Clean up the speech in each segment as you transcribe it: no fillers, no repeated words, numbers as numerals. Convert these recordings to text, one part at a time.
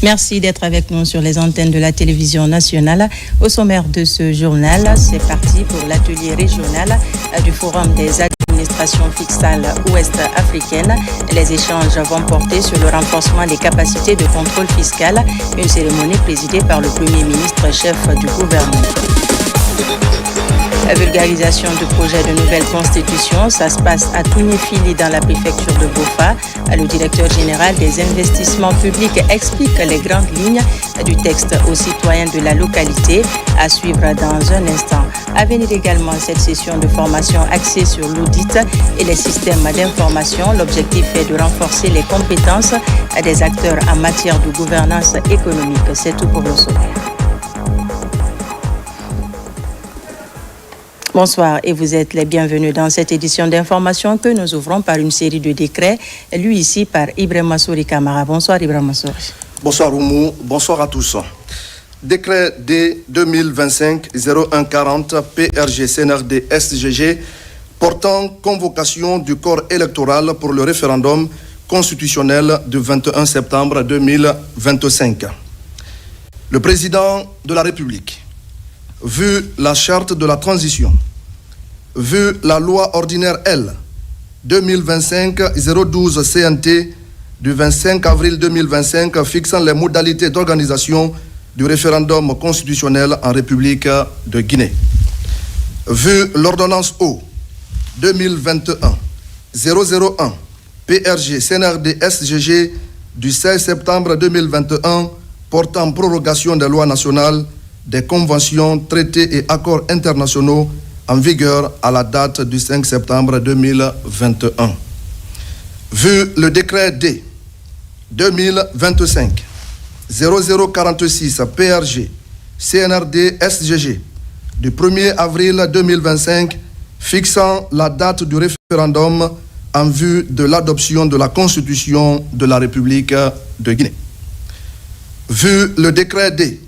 Merci d'être avec nous sur les antennes de la télévision nationale. Au sommaire de ce journal, c'est parti pour l'atelier régional du Forum des administrations fiscales ouest-africaines. Les échanges vont porter sur le renforcement des capacités de contrôle fiscal. Une cérémonie présidée par le Premier ministre, chef du gouvernement. La vulgarisation du projet de nouvelle constitution, ça se passe à Tounifili dans la préfecture de Bofa. Le directeur général des investissements publics explique les grandes lignes du texte aux citoyens de la localité. À suivre dans un instant. À venir également cette session de formation axée sur l'audit et les systèmes d'information. L'objectif est de renforcer les compétences des acteurs en matière de gouvernance économique. C'est tout pour le sommaire. Bonsoir et vous êtes les bienvenus dans cette édition d'information que nous ouvrons par une série de décrets, lus ici par Ibrahim Massouri Kamara. Bonsoir Ibrahim Massouri. Bonsoir Oumou, bonsoir à tous. Décret D 2025-0140 PRG CNRD SGG portant convocation du corps électoral pour le référendum constitutionnel du 21 septembre 2025. Le président de la République, vu la charte de la transition, vu la loi ordinaire L 2025-012 CNT du 25 avril 2025 fixant les modalités d'organisation du référendum constitutionnel en République de Guinée, vu l'ordonnance O 2021-001 PRG CNRD SGG du 16 septembre 2021 portant prorogation des lois nationales, des conventions, traités et accords internationaux en vigueur à la date du 5 septembre 2021. Vu le décret D 2025-0046 PRG CNRD SGG du 1er avril 2025 fixant la date du référendum en vue de l'adoption de la Constitution de la République de Guinée. Vu le décret D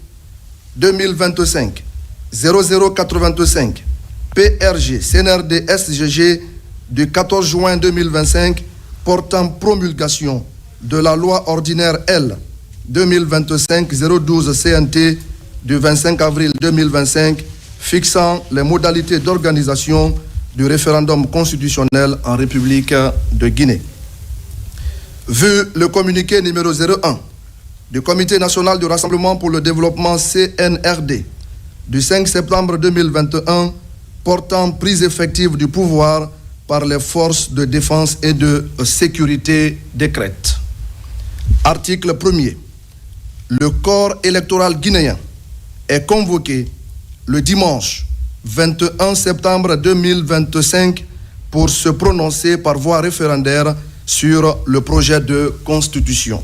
2025-0085 PRG CNRD SGG du 14 juin 2025 portant promulgation de la loi ordinaire L 2025-012 CNT du 25 avril 2025 fixant les modalités d'organisation du référendum constitutionnel en République de Guinée. Vu le communiqué numéro 01 du Comité national du Rassemblement pour le développement CNRD du 5 septembre 2021 portant prise effective du pouvoir par les forces de défense et de sécurité décrète. Article 1er. Le corps électoral guinéen est convoqué le dimanche 21 septembre 2025 pour se prononcer par voie référendaire sur le projet de constitution.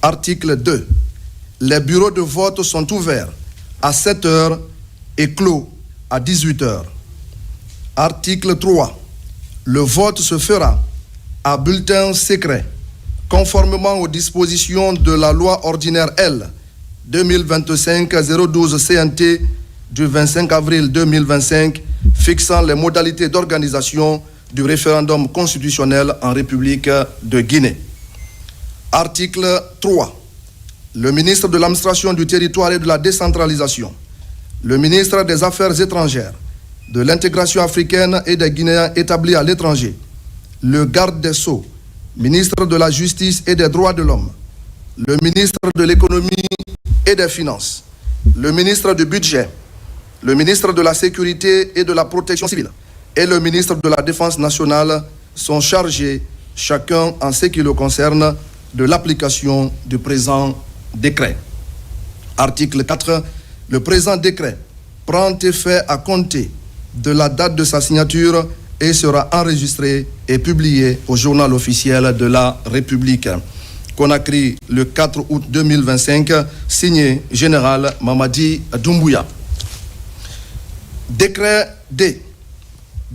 Article 2. Les bureaux de vote sont ouverts à 7h et clos à 18h. Article 3. Le vote se fera à bulletin secret, conformément aux dispositions de la loi ordinaire L 2025-012 CNT du 25 avril 2025 fixant les modalités d'organisation du référendum constitutionnel en République de Guinée. Article 3. Le ministre de l'Administration du territoire et de la décentralisation, le ministre des Affaires étrangères, de l'intégration africaine et des Guinéens établis à l'étranger, le garde des Sceaux, ministre de la Justice et des Droits de l'Homme, le ministre de l'Économie et des Finances, le ministre du Budget, le ministre de la Sécurité et de la Protection civile et le ministre de la Défense nationale sont chargés, chacun en ce qui le concerne, de l'application du présent décret. Article 4. Le présent décret prend effet à compter de la date de sa signature et sera enregistré et publié au journal officiel de la République. Conakry, le 4 août 2025, signé Général Mamadi Doumbouya. Décret D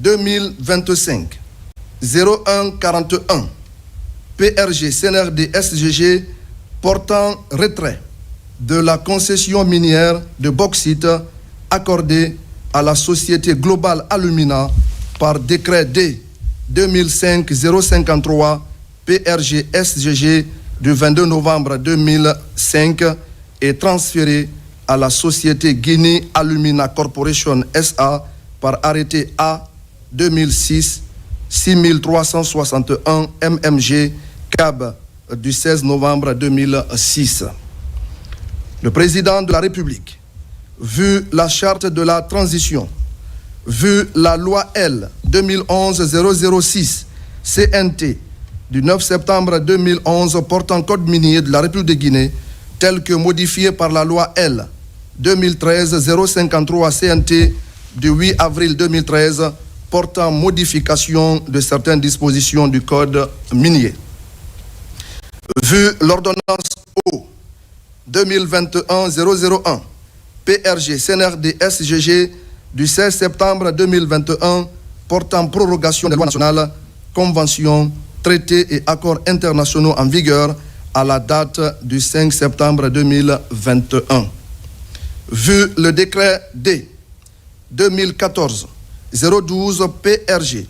2025-0141 PRG CNRD SGG portant retrait de la concession minière de bauxite accordée à la société Global Alumina par décret D 2005-053 PRG SGG du 22 novembre 2005 est transféré à la société Guinée Alumina Corporation SA par arrêté A 2006 6361 MMG CAB du 16 novembre 2006. Le président de la République, vu la charte de la transition, vu la loi L 2011-006 CNT du 9 septembre 2011 portant code minier de la République de Guinée, tel que modifié par la loi L 2013-053 CNT du 8 avril 2013 portant modification de certaines dispositions du code minier. Vu l'ordonnance O 2021-001 PRG CNRD SGG du 16 septembre 2021 portant prorogation des lois nationales, conventions, traités et accords internationaux en vigueur à la date du 5 septembre 2021. Vu le décret D 2014-012 PRG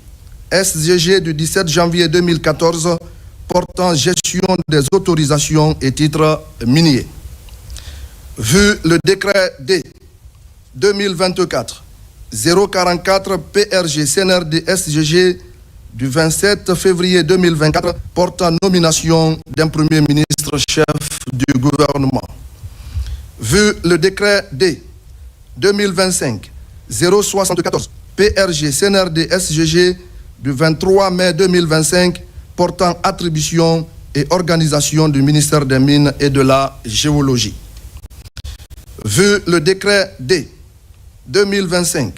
SGG du 17 janvier 2014 portant gestion des autorisations et titres miniers. Vu le décret D 2024-044 PRG CNRD SGG du 27 février 2024 portant nomination d'un Premier ministre chef du gouvernement. Vu le décret D 2025-074 PRG CNRD SGG du 23 mai 2025 portant attribution et organisation du ministère des Mines et de la Géologie. Vu le décret D 2025-101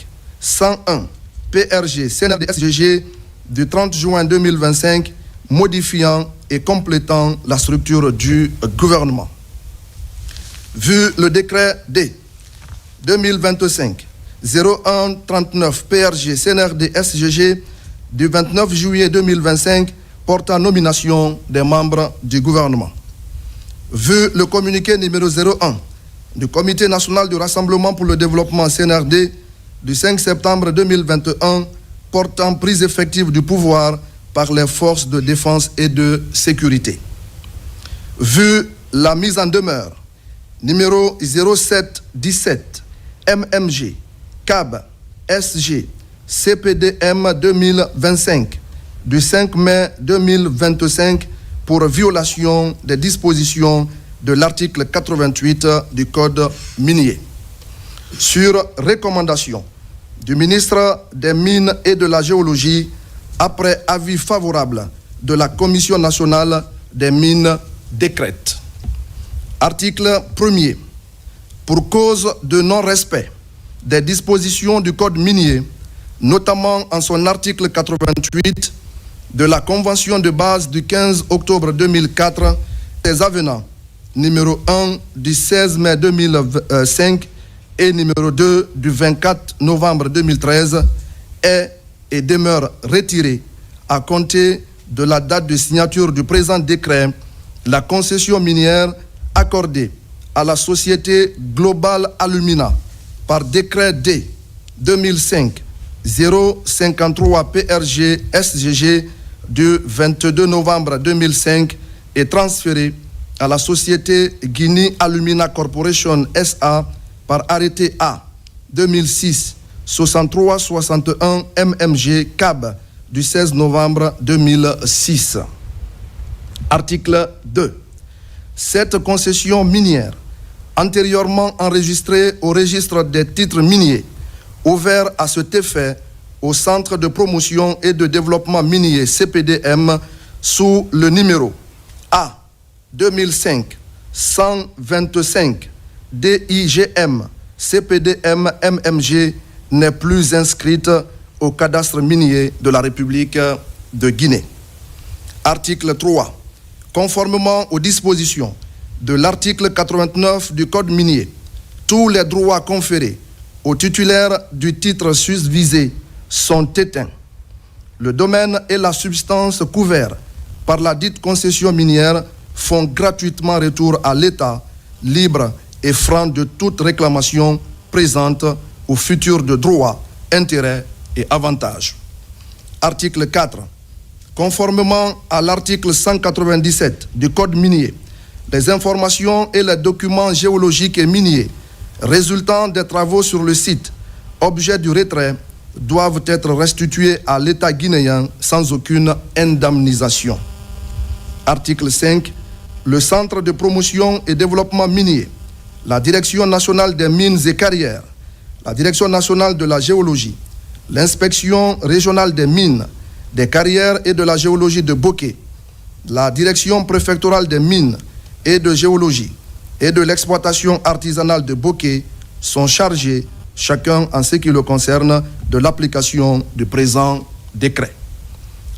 PRG CNRD SGG du 30 juin 2025 modifiant et complétant la structure du gouvernement. Vu le décret D 2025-0139 PRG CNRD SGG du 29 juillet 2025 portant nomination des membres du gouvernement. Vu le communiqué numéro 01 du Comité national du rassemblement pour le développement CNRD du 5 septembre 2021 portant prise effective du pouvoir par les forces de défense et de sécurité. Vu la mise en demeure numéro 0717 MMG CAB SG CPDM 2025 du 5 mai 2025 pour violation des dispositions de l'article 88 du Code minier. Sur recommandation du ministre des Mines et de la Géologie, après avis favorable de la Commission nationale des mines, décrète. Article 1er. Pour cause de non-respect des dispositions du Code minier, notamment en son article 88 de la Convention de base du 15 octobre 2004, des avenants numéro 1 du 16 mai 2005 et numéro 2 du 24 novembre 2013 est et demeure retiré à compter de la date de signature du présent décret la concession minière accordée à la société Global Alumina par décret D 2005-053 PRG SGG du 22 novembre 2005 est transféré à la société Guinée Alumina Corporation SA par arrêté A 2006-6361 MMG CAB du 16 novembre 2006. Article 2. Cette concession minière, antérieurement enregistrée au registre des titres miniers, ouvert à cet effet au Centre de promotion et de développement minier CPDM sous le numéro A 2005-125 DIGM CPDM MMG n'est plus inscrite au cadastre minier de la République de Guinée. Article 3. Conformément aux dispositions de l'article 89 du Code minier, tous les droits conférés aux titulaires du titre susvisé sont éteints. Le domaine et la substance couverts par la dite concession minière font gratuitement retour à l'État, libre et franc de toute réclamation présente au futur de droits, intérêts et avantages. Article 4. Conformément à l'article 197 du Code minier, les informations et les documents géologiques et miniers résultant des travaux sur le site, objet du retrait, doivent être restitués à l'État guinéen sans aucune indemnisation. Article 5. Le Centre de promotion et développement minier, la Direction nationale des mines et carrières, la Direction nationale de la géologie, l'Inspection régionale des mines, des carrières et de la géologie de Boké, la Direction préfectorale des mines et de géologie et de l'exploitation artisanale de Boké sont chargés, chacun en ce qui le concerne, de l'application du présent décret.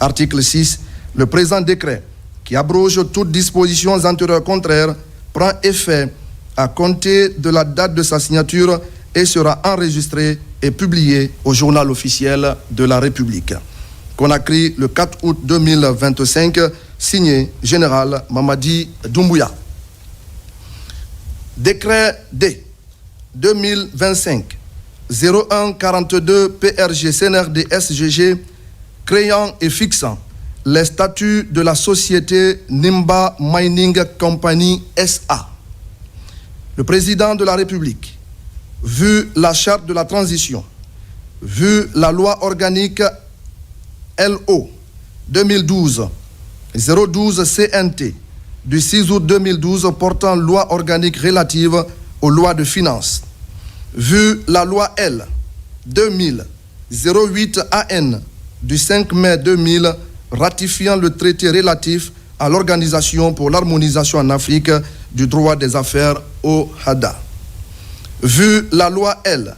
Article 6. Le présent décret, qui abroge toutes dispositions antérieures contraires, prend effet à compter de la date de sa signature et sera enregistré et publié au journal officiel de la République. Conakry, le 4 août 2025, signé Général Mamadi Doumbouya. Décret D 2025 0142 PRG CNRD SGG créant et fixant les statuts de la société Nimba Mining Company SA. Le président de la République, vu la charte de la transition, vu la loi organique LO 2012-012 CNT du 6 août 2012 portant loi organique relative aux lois de finances, vu la loi L 2000-08 AN du 5 mai 2000 ratifiant le traité relatif à l'Organisation pour l'harmonisation en Afrique du droit des affaires OHADA, vu la loi L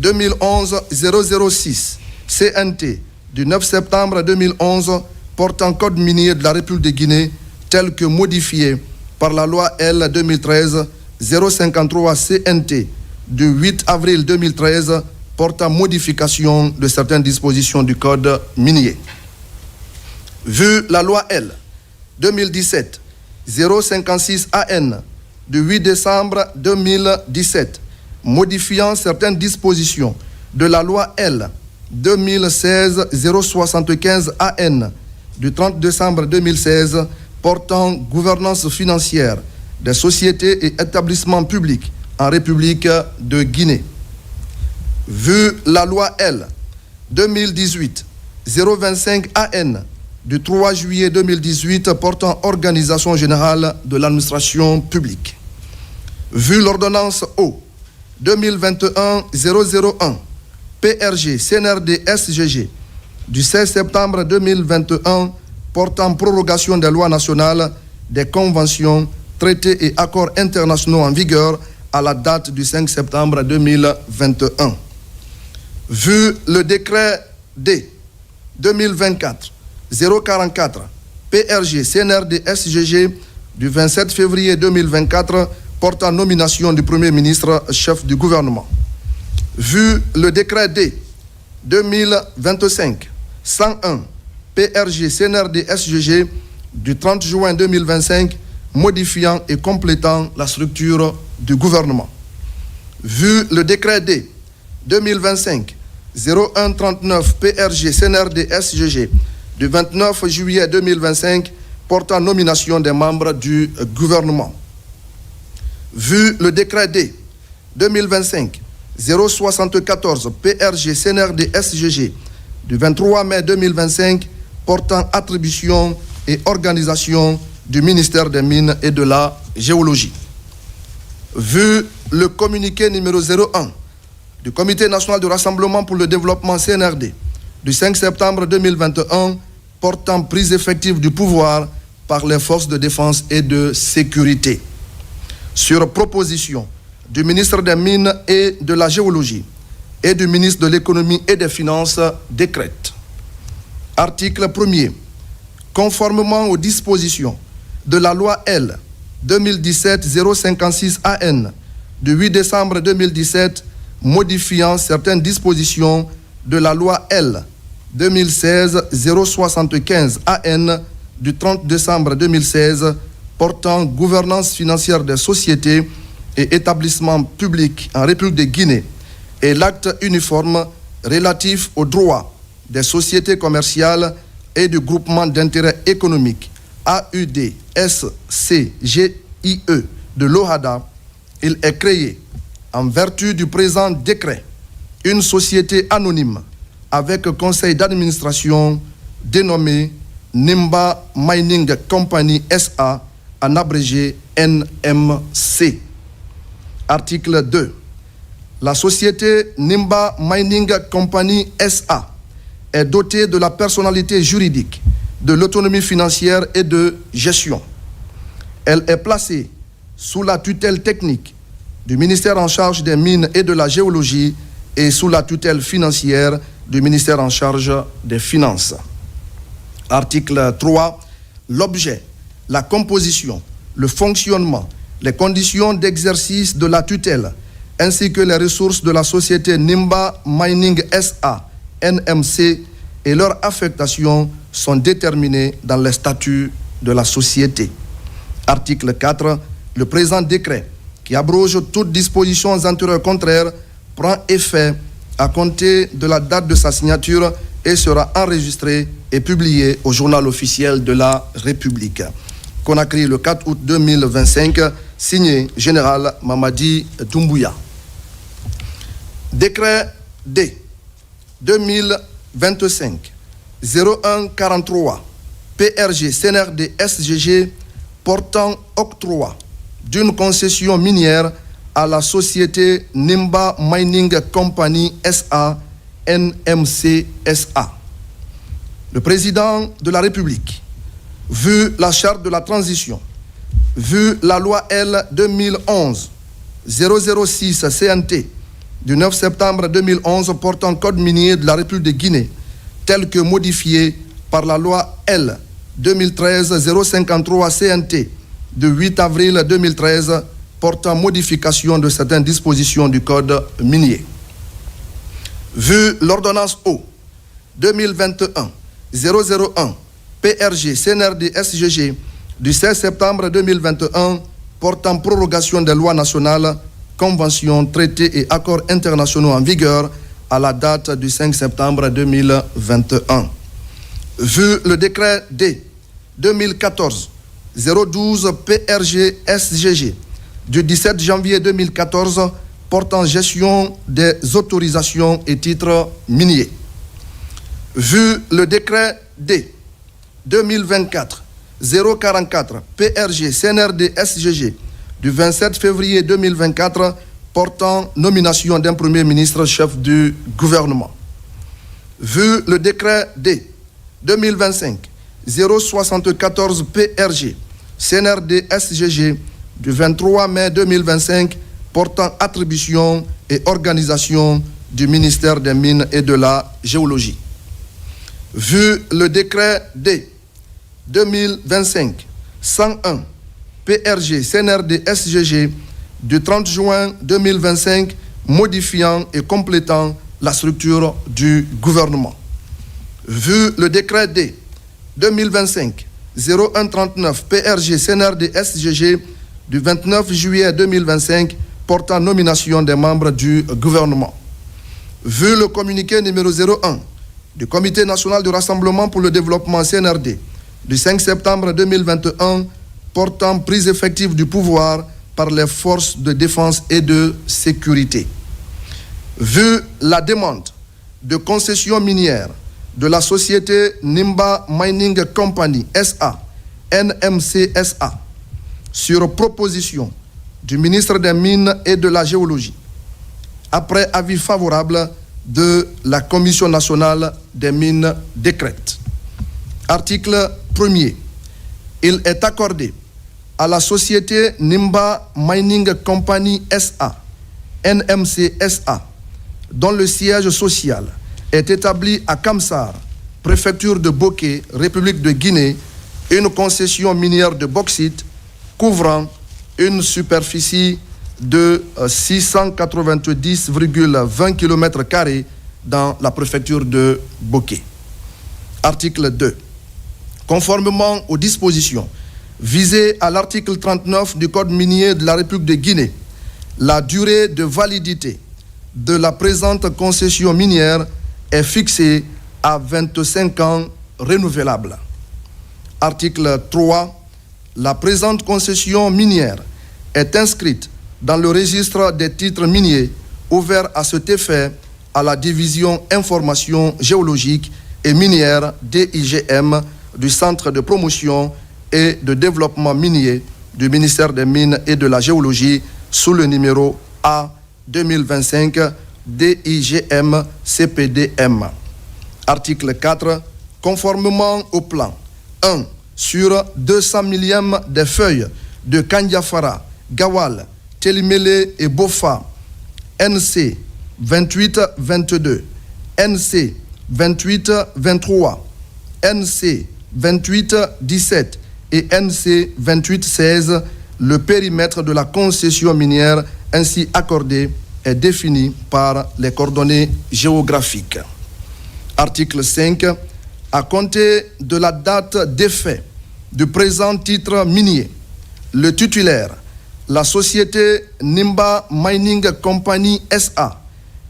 2011-006 CNT du 9 septembre 2011 portant code minier de la République de Guinée tel que modifié par la loi L 2013-053 CNT du 8 avril 2013 portant modification de certaines dispositions du code minier. Vu la loi L 2017-056 AN du 8 décembre 2017 modifiant certaines dispositions de la loi L 2016-075 AN du 30 décembre 2016 portant gouvernance financière des sociétés et établissements publics en République de Guinée. Vu la loi L 2018-025 AN du 3 juillet 2018 portant organisation générale de l'administration publique. Vu l'ordonnance O 2021-001 PRG CNRD SGG du 16 septembre 2021 portant prorogation des lois nationales, des conventions, traités et accords internationaux en vigueur à la date du 5 septembre 2021. Vu le décret D 2024-044 PRG CNRD SGG du 27 février 2024 portant nomination du Premier ministre chef du gouvernement. Vu le décret D 2025-101 PRG CNRD SGG du 30 juin 2025 modifiant et complétant la structure du gouvernement. Vu le décret D 2025-0139 PRG CNRD SGG du 29 juillet 2025 portant nomination des membres du gouvernement. Vu le décret D 2025-074 PRG CNRD SGG du 23 mai 2025 portant attribution et organisation du ministère des Mines et de la Géologie. Vu le communiqué numéro 01 du Comité national de rassemblement pour le développement CNRD du 5 septembre 2021 portant prise effective du pouvoir par les forces de défense et de sécurité. Sur proposition du ministre des Mines et de la Géologie et du ministre de l'Économie et des Finances, décrète. Article 1er. Conformément aux dispositions de la loi L 2017-056 AN du 8 décembre 2017 modifiant certaines dispositions de la loi L 2016-075 AN du 30 décembre 2016 portant gouvernance financière des sociétés et établissements publics en République de Guinée et l'acte uniforme relatif aux droits des sociétés commerciales et du groupement d'intérêt économique AUD-SCGIE de l'OHADA, il est créé, en vertu du présent décret, une société anonyme avec conseil d'administration dénommée Nimba Mining Company SA, en abrégé NMC. Article 2. La société Nimba Mining Company SA est dotée de la personnalité juridique, de l'autonomie financière et de gestion. Elle est placée sous la tutelle technique du ministère en charge des mines et de la géologie et sous la tutelle financière du ministère en charge des finances. Article 3. L'objet, la composition, le fonctionnement, les conditions d'exercice de la tutelle, ainsi que les ressources de la société Nimba Mining SA, NMC, et leur affectation sont déterminées dans les statuts de la société. Article 4. Le présent décret, qui abroge toutes dispositions antérieures contraires, prend effet à compter de la date de sa signature et sera enregistré et publié au journal officiel de la République. Conakry, le 4 août 2025, signé Général Mamadi Doumbouya. Décret D 2025-0143 PRG CNRD SGG portant octroi d'une concession minière à la société Nimba Mining Company SA, NMC SA. Le président de la République, vu la charte de la transition, vu la loi L 2011-006 CNT du 9 septembre 2011 portant code minier de la République de Guinée, tel que modifié par la loi L 2013-053 CNT du 8 avril 2013 portant modification de certaines dispositions du code minier. Vu l'ordonnance O 2021-001 PRG CNRD SGG du 16 septembre 2021 portant prorogation des lois nationales, conventions, traités et accords internationaux en vigueur à la date du 5 septembre 2021. Vu le décret D 2014-012 PRG SGG du 17 janvier 2014 portant gestion des autorisations et titres miniers. Vu le décret D 2024-044 PRG CNRD SGG du 27 février 2024 portant nomination d'un Premier ministre chef du gouvernement. Vu le décret D 2025-074 PRG CNRD SGG du 23 mai 2025 portant attribution et organisation du ministère des Mines et de la Géologie. Vu le décret D 2025-101 PRG CNRD SGG du 30 juin 2025 modifiant et complétant la structure du gouvernement. Vu le décret D 2025-0139 PRG CNRD SGG du 29 juillet 2025 portant nomination des membres du gouvernement. Vu le communiqué numéro 01 du Comité national de rassemblement pour le développement CNRD du 5 septembre 2021 portant prise effective du pouvoir par les forces de défense et de sécurité. Vu la demande de concession minière de la société Nimba Mining Company SA, NMC SA, sur proposition du ministre des Mines et de la Géologie, après avis favorable de la Commission nationale des mines décrète. Article 1er. Il est accordé à la société Nimba Mining Company SA, NMC SA, dont le siège social est établi à Kamsar, préfecture de Boké, République de Guinée, une concession minière de bauxite couvrant une superficie de 690,20 km² dans la préfecture de Boké. Article 2. Conformément aux dispositions visées à l'article 39 du Code minier de la République de Guinée, la durée de validité de la présente concession minière est fixée à 25 ans renouvelables. Article 3. La présente concession minière est inscrite dans le registre des titres miniers ouvert à cet effet à la division information géologique et minière DIGM du Centre de promotion et de développement minier du ministère des Mines et de la Géologie sous le numéro A 2025 DIGM CPDM. Article 4. Conformément au plan 1 sur 200 millièmes des feuilles de Kandiafara, Gawal, Télimélé et Bofa, NC 2822, NC 2823, NC 2817 et NC 2816, le périmètre de la concession minière ainsi accordée est défini par les coordonnées géographiques. Article 5. À compter de la date d'effet du présent titre minier, le titulaire, la société Nimba Mining Company SA,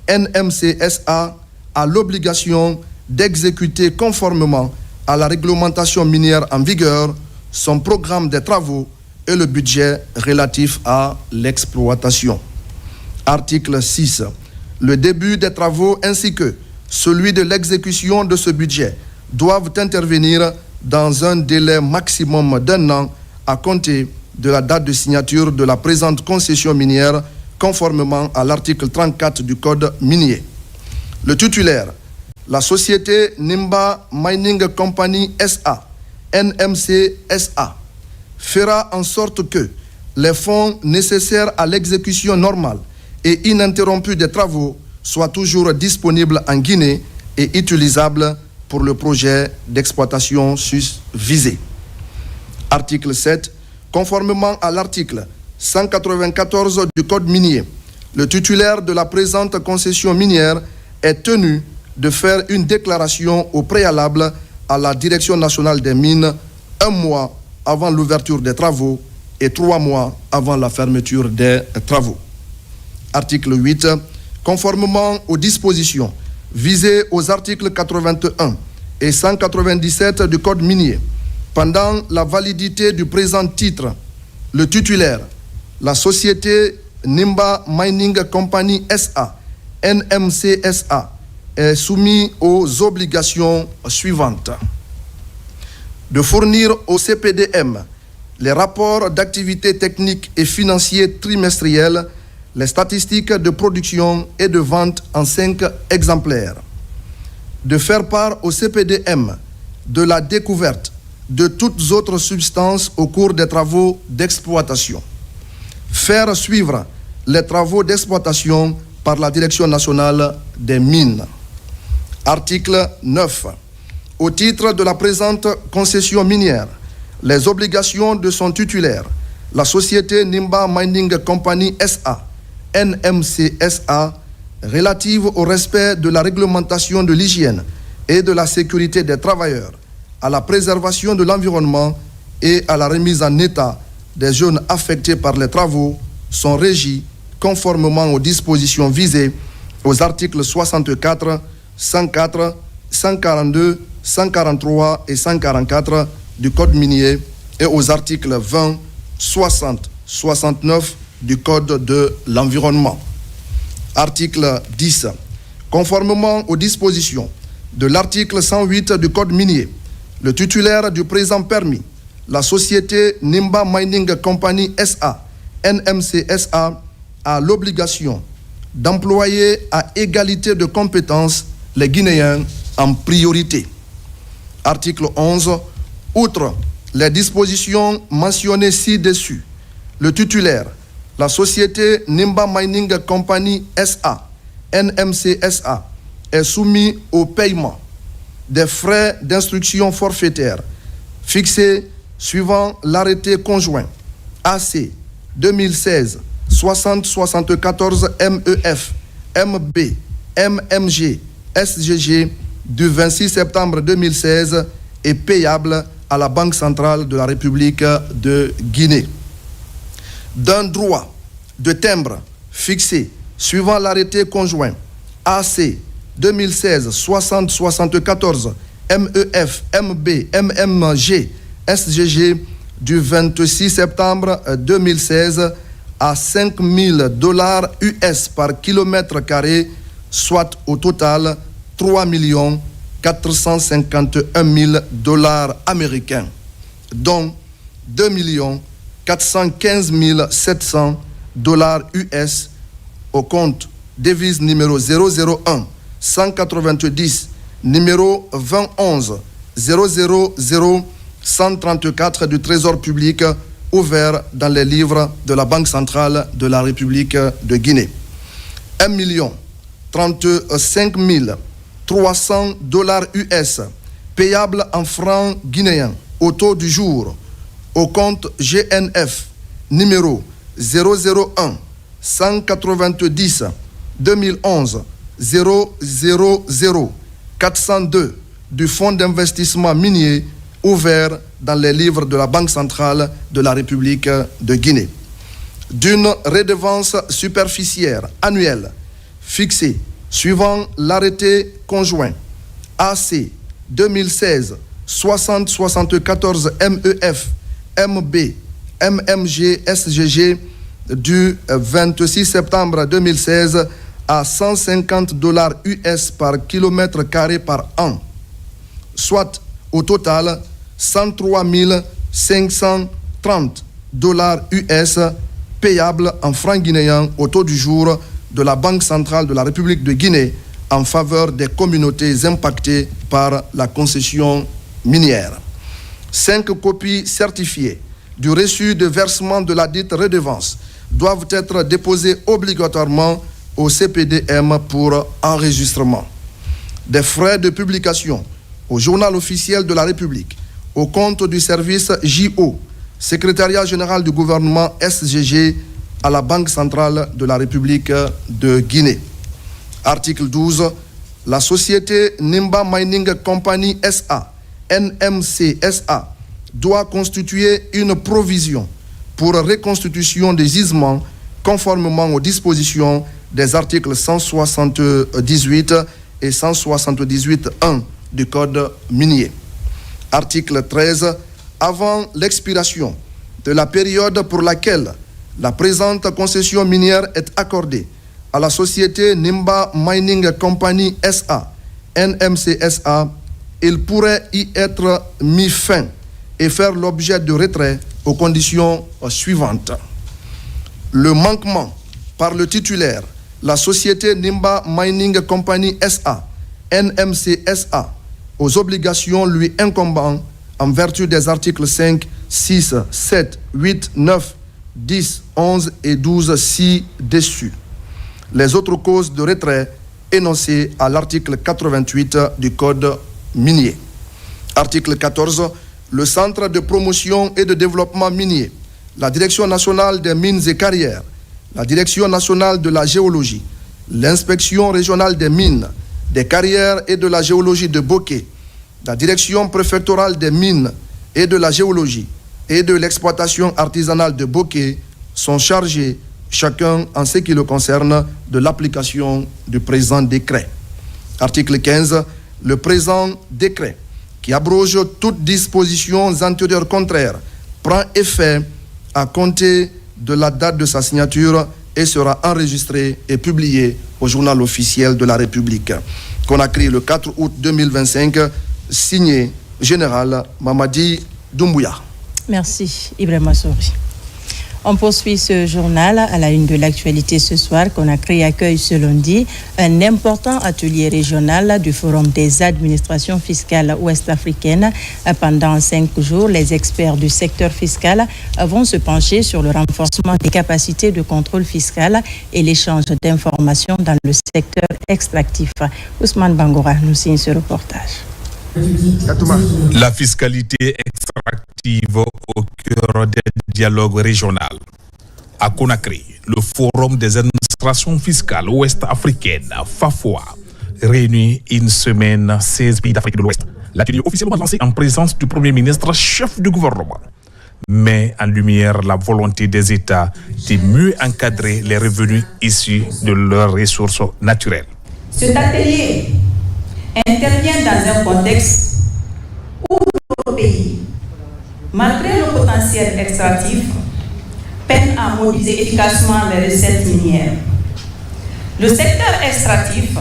NMC SA, a l'obligation d'exécuter conformément à la réglementation minière en vigueur son programme de travaux et le budget relatif à l'exploitation. Article 6. Le début des travaux ainsi que celui de l'exécution de ce budget doivent intervenir dans un délai maximum d'1 an à compter de la date de signature de la présente concession minière conformément à l'article 34 du Code minier. Le titulaire, la société Nimba Mining Company SA, NMC SA, fera en sorte que les fonds nécessaires à l'exécution normale et ininterrompue des travaux soient toujours disponibles en Guinée et utilisables pour le projet d'exploitation visé. Article 7. Conformément à l'article 194 du Code minier, le titulaire de la présente concession minière est tenu de faire une déclaration au préalable à la Direction nationale des mines 1 mois avant l'ouverture des travaux et 3 mois avant la fermeture des travaux. Article 8. Conformément aux dispositions visées aux articles 81 et 197 du Code minier, pendant la validité du présent titre, le titulaire, la société Nimba Mining Company SA, NMC SA, est soumis aux obligations suivantes. De fournir au CPDM les rapports d'activité technique et financiers trimestriels, les statistiques de production et de vente en 5 exemplaires. De faire part au CPDM de la découverte de toutes autres substances au cours des travaux d'exploitation. Faire suivre les travaux d'exploitation par la Direction nationale des mines. Article 9. Au titre de la présente concession minière, les obligations de son titulaire, la société Nimba Mining Company SA, NMC SA, relatives au respect de la réglementation de l'hygiène et de la sécurité des travailleurs, à la préservation de l'environnement et à la remise en état des zones affectées par les travaux sont régies conformément aux dispositions visées aux articles 64, 104, 142, 143 et 144 du Code minier et aux articles 20, 60, 69 du Code de l'environnement. Article 10. Conformément aux dispositions de l'article 108 du Code minier, le titulaire du présent permis, la société Nimba Mining Company SA, NMC SA, a l'obligation d'employer à égalité de compétences les Guinéens en priorité. Article 11. Outre les dispositions mentionnées ci-dessus, le titulaire, la société Nimba Mining Company SA, NMC SA, est soumis au paiement des frais d'instruction forfaitaire fixés suivant l'arrêté conjoint AC 2016 6074 MEF MB MMG SGG du 26 septembre 2016 est payable à la Banque centrale de la République de Guinée. D'un droit de timbre fixé suivant l'arrêté conjoint AC 2016 6074 MEF, MB, MMG, SGG du 26 septembre 2016 à $5,000 US par kilomètre carré, soit au total $3 451 000 américains, dont $2 415 700 US au compte devise numéro 001 190 numéro 2011 000 134 du Trésor public ouvert dans les livres de la Banque centrale de la République de Guinée. $1 035 300 US payable en francs guinéens au taux du jour au compte GNF numéro 001 190 2011 000 402 du Fonds d'investissement minier ouvert dans les livres de la Banque centrale de la République de Guinée. D'une redevance superficiaire annuelle fixée suivant l'arrêté conjoint AC 2016 6074 MEF MB MMG SGG du 26 septembre 2016 à $150 US par kilomètre carré par an, soit au total $103 530 US payables en francs guinéens au taux du jour de la Banque centrale de la République de Guinée en faveur des communautés impactées par la concession minière. 5 copies certifiées du reçu de versement de la dite redevance doivent être déposées obligatoirement au CPDM pour enregistrement. Des frais de publication au journal officiel de la République, au compte du service JO, Secrétariat général du gouvernement SGG, à la Banque centrale de la République de Guinée. Article 12. La société Nimba Mining Company SA, NMC SA, doit constituer une provision pour reconstitution des gisements conformément aux dispositions des articles 178 et 178.1 du Code minier. Article 13. Avant l'expiration de la période pour laquelle la présente concession minière est accordée à la société Nimba Mining Company SA, NMC SA, il pourrait y être mis fin et faire l'objet de retrait aux conditions suivantes. Le manquement par le titulaire, la société Nimba Mining Company SA, NMC SA, aux obligations lui incombant en vertu des articles 5, 6, 7, 8, 9, 10, 11 et 12 ci-dessus. Les autres causes de retrait énoncées à l'article 88 du Code minier. Article 14. Le Centre de promotion et de développement minier, la Direction nationale des mines et carrières, la Direction nationale de la géologie, l'Inspection régionale des mines, des carrières et de la géologie de Boké, la Direction préfectorale des mines et de la géologie et de l'exploitation artisanale de Boké sont chargés, chacun en ce qui le concerne, de l'application du présent décret. Article 15. Le présent décret, qui abroge toutes dispositions antérieures contraires, prend effet à compter de la date de sa signature et sera enregistré et publié au journal officiel de la République. Conakry, le 4 août 2025, signé Général Mamadi Doumbouya. Merci, Ibrahima Souri. On poursuit ce journal à la une de l'actualité ce soir. Conakry accueille ce lundi un important atelier régional du Forum des administrations fiscales ouest-africaines. Pendant 5 jours, les experts du secteur fiscal vont se pencher sur le renforcement des capacités de contrôle fiscal et l'échange d'informations dans le secteur extractif. Ousmane Bangora nous signe ce reportage. La fiscalité extractive au cœur des dialogues régionaux. À Conakry, le Forum des administrations fiscales ouest-africaines, FAFOA, réunit une semaine 16 pays d'Afrique de l'Ouest. L'atelier officiellement lancé en présence du Premier ministre, chef du gouvernement, met en lumière la volonté des États de mieux encadrer les revenus issus de leurs ressources naturelles. Cet atelier intervient dans un contexte notre pays, malgré le potentiel extractif, peine à mobiliser efficacement les recettes minières. Le secteur extractif,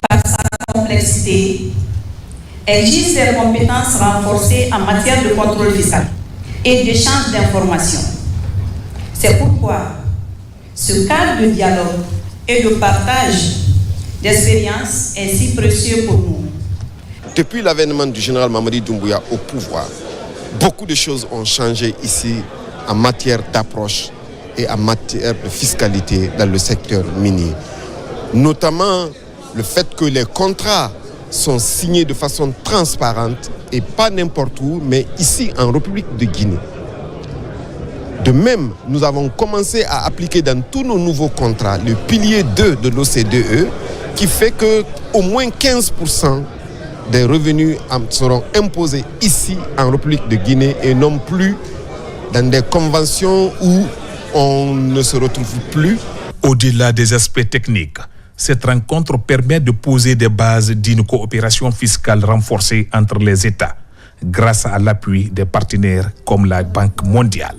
par sa complexité, exige des compétences renforcées en matière de contrôle fiscal et d'échange d'informations. C'est pourquoi ce cadre de dialogue et de partage d'expériences est si précieux pour nous. Depuis l'avènement du général Mamadi Doumbouya au pouvoir, beaucoup de choses ont changé ici en matière d'approche et en matière de fiscalité dans le secteur minier. Notamment le fait que les contrats sont signés de façon transparente et pas n'importe où, mais ici en République de Guinée. De même, nous avons commencé à appliquer dans tous nos nouveaux contrats le pilier 2 de l'OCDE qui fait qu'au moins 15% des revenus seront imposés ici en République de Guinée et non plus dans des conventions où on ne se retrouve plus. Au-delà des aspects techniques, cette rencontre permet de poser des bases d'une coopération fiscale renforcée entre les États grâce à l'appui des partenaires comme la Banque mondiale.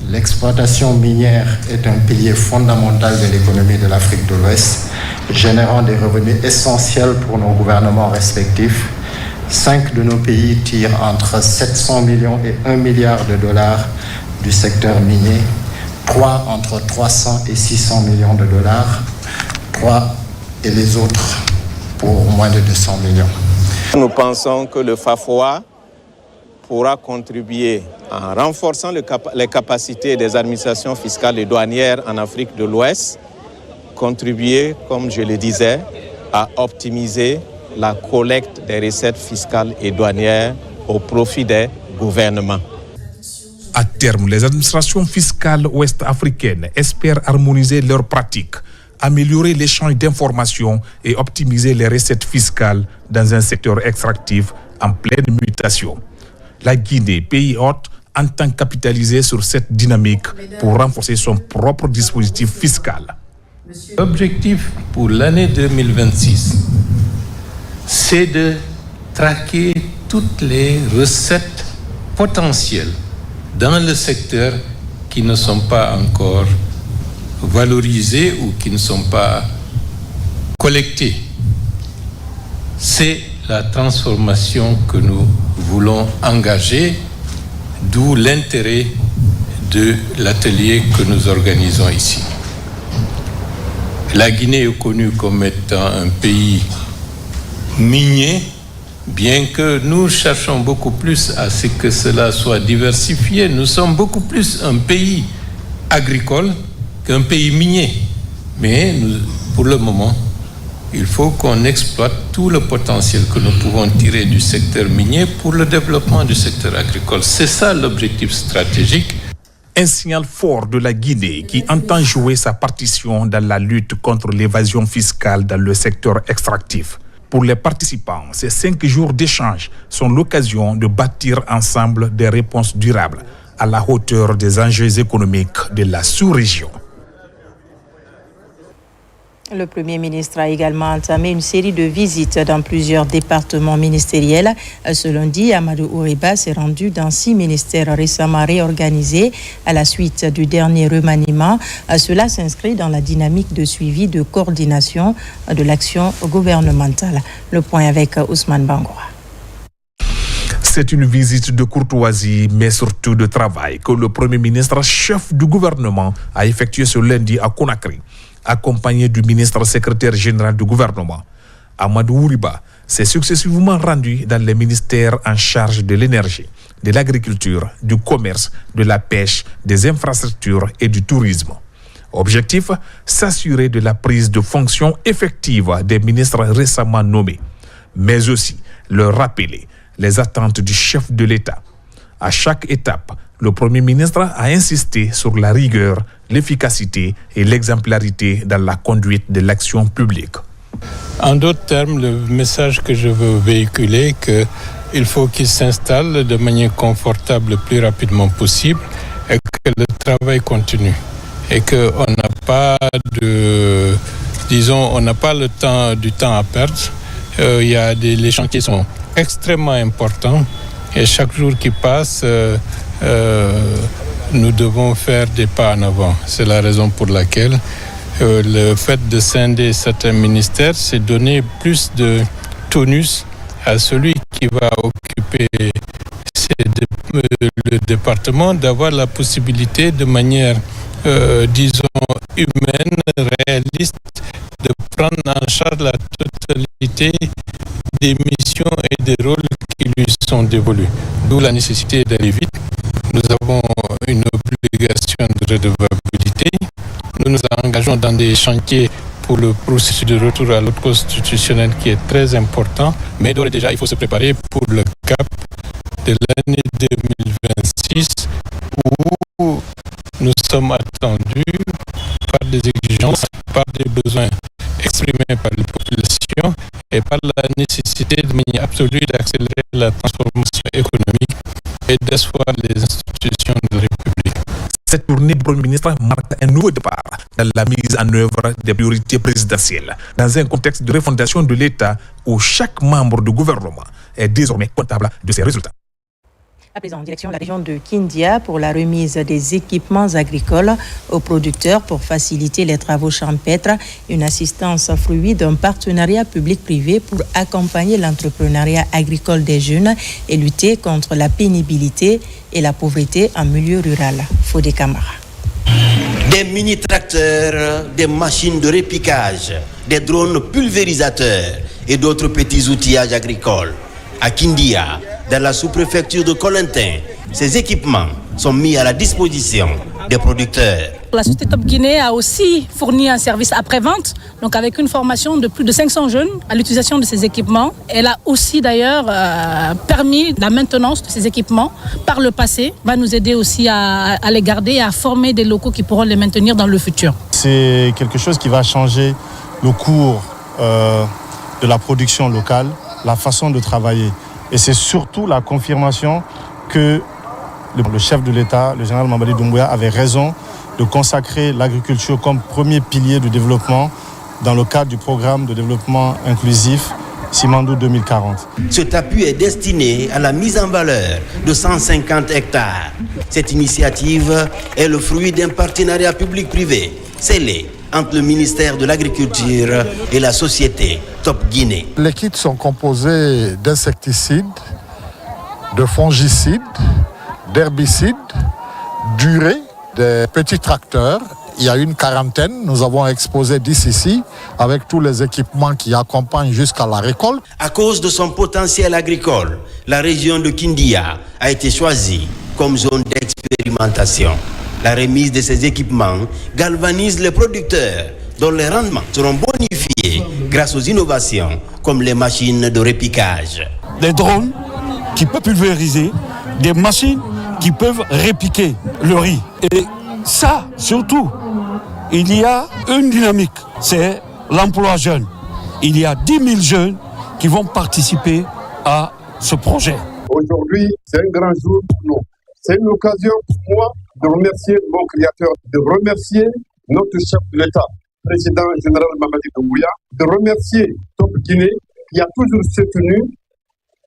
L'exploitation minière est un pilier fondamental de l'économie de l'Afrique de l'Ouest, générant des revenus essentiels pour nos gouvernements respectifs. 5 de nos pays tirent entre 700 millions et 1 milliard de dollars du secteur minier, 3 entre 300 et 600 millions de dollars, 3 et les autres pour moins de 200 millions. Nous pensons que le FAFOA pourra contribuer en renforçant les capacités des administrations fiscales et douanières en Afrique de l'Ouest, contribuer, comme je le disais, à optimiser la collecte des recettes fiscales et douanières au profit des gouvernements. À terme, les administrations fiscales ouest-africaines espèrent harmoniser leurs pratiques, améliorer l'échange d'informations et optimiser les recettes fiscales dans un secteur extractif en pleine mutation. La Guinée, pays hôte, entend capitaliser sur cette dynamique pour renforcer son propre dispositif fiscal. L'objectif pour l'année 2026, c'est de traquer toutes les recettes potentielles dans le secteur qui ne sont pas encore valorisées ou qui ne sont pas collectées. C'est la transformation que nous voulons engager, d'où l'intérêt de l'atelier que nous organisons ici. La Guinée est connue comme étant un pays minier, bien que nous cherchons beaucoup plus à ce que cela soit diversifié. Nous sommes beaucoup plus un pays agricole qu'un pays minier. Mais pour le moment, il faut qu'on exploite tout le potentiel que nous pouvons tirer du secteur minier pour le développement du secteur agricole. C'est ça l'objectif stratégique. Un signal fort de la Guinée qui entend jouer sa partition dans la lutte contre l'évasion fiscale dans le secteur extractif. Pour les participants, ces 5 jours d'échange sont l'occasion de bâtir ensemble des réponses durables à la hauteur des enjeux économiques de la sous-région. Le Premier ministre a également entamé une série de visites dans plusieurs départements ministériels. Ce lundi, Amadou Ouriba s'est rendu dans 6 ministères récemment réorganisés à la suite du dernier remaniement. Cela s'inscrit dans la dynamique de suivi de coordination de l'action gouvernementale. Le point avec Ousmane Bangoura. C'est une visite de courtoisie, mais surtout de travail que le Premier ministre, chef du gouvernement, a effectué ce lundi à Conakry, accompagné du ministre secrétaire général du gouvernement. Amadou Ouriba s'est successivement rendu dans les ministères en charge de l'énergie, de l'agriculture, du commerce, de la pêche, des infrastructures et du tourisme. Objectif, s'assurer de la prise de fonction effective des ministres récemment nommés, mais aussi leur rappeler les attentes du chef de l'État. À chaque étape, le Premier ministre a insisté sur la rigueur, l'efficacité et l'exemplarité dans la conduite de l'action publique. En d'autres termes, le message que je veux véhiculer, qu'il faut qu'il s'installe de manière confortable le plus rapidement possible et que le travail continue. Et qu'on n'a pas du temps à perdre. Il y a les chantiers sont extrêmement important et chaque jour qui passe, nous devons faire des pas en avant. C'est la raison pour laquelle le fait de scinder certains ministères, c'est donner plus de tonus à celui qui va occuper le département, d'avoir la possibilité de manière, humaine, réaliste, de prendre en charge la totalité des missions et des rôles qui lui sont dévolus. D'où la nécessité d'aller vite. Nous avons une obligation de redevabilité. Nous nous engageons dans des chantiers pour le processus de retour à l'ordre constitutionnel qui est très important. Mais d'ores et déjà, il faut se préparer pour le cap de l'année 2026 où nous sommes attendus par des exigences, par des besoins exprimés par les populations et par la nécessité de manière absolue d'accélérer la transformation économique et d'asseoir les institutions de la République. Cette tournée du Premier ministre marque un nouveau départ dans la mise en œuvre des priorités présidentielles, dans un contexte de refondation de l'État où chaque membre du gouvernement est désormais comptable de ses résultats. À présent, en direction de la région de Kindia pour la remise des équipements agricoles aux producteurs pour faciliter les travaux champêtres, une assistance fruit d'un partenariat public-privé pour accompagner l'entrepreneuriat agricole des jeunes et lutter contre la pénibilité et la pauvreté en milieu rural. Fodé Camara. Des mini-tracteurs, des machines de repiquage, des drones pulvérisateurs et d'autres petits outillages agricoles. À Kindia, dans la sous-préfecture de Colentin, ces équipements sont mis à la disposition des producteurs. La société Top Guinée a aussi fourni un service après-vente, donc avec une formation de plus de 500 jeunes à l'utilisation de ces équipements. Elle a aussi d'ailleurs permis la maintenance de ces équipements par le passé, va nous aider aussi à les garder et à former des locaux qui pourront les maintenir dans le futur. C'est quelque chose qui va changer le cours de la production locale, la façon de travailler. Et c'est surtout la confirmation que le chef de l'État, le général Mamadi Doumbouya, avait raison de consacrer l'agriculture comme premier pilier de développement dans le cadre du programme de développement inclusif Simandou 2040. Cet appui est destiné à la mise en valeur de 150 hectares. Cette initiative est le fruit d'un partenariat public-privé scellé entre le ministère de l'Agriculture et la société Top Guinée. Les kits sont composés d'insecticides, de fongicides, d'herbicides, d'urée, des petits tracteurs. Il y a une quarantaine, nous avons exposé 10 ici, avec tous les équipements qui accompagnent jusqu'à la récolte. À cause de son potentiel agricole, la région de Kindia a été choisie comme zone d'expérimentation. La remise de ces équipements galvanise les producteurs dont les rendements seront bonifiés grâce aux innovations comme les machines de repiquage. Des drones qui peuvent pulvériser, des machines qui peuvent répiquer le riz. Et ça, surtout, il y a une dynamique, c'est l'emploi jeune. Il y a 10 000 jeunes qui vont participer à ce projet. Aujourd'hui, c'est un grand jour pour nous. C'est une occasion pour moi de remercier mon créateur, de remercier notre chef de l'État, président général Mamadi Doumbouya, de remercier Top Guinée qui a toujours soutenu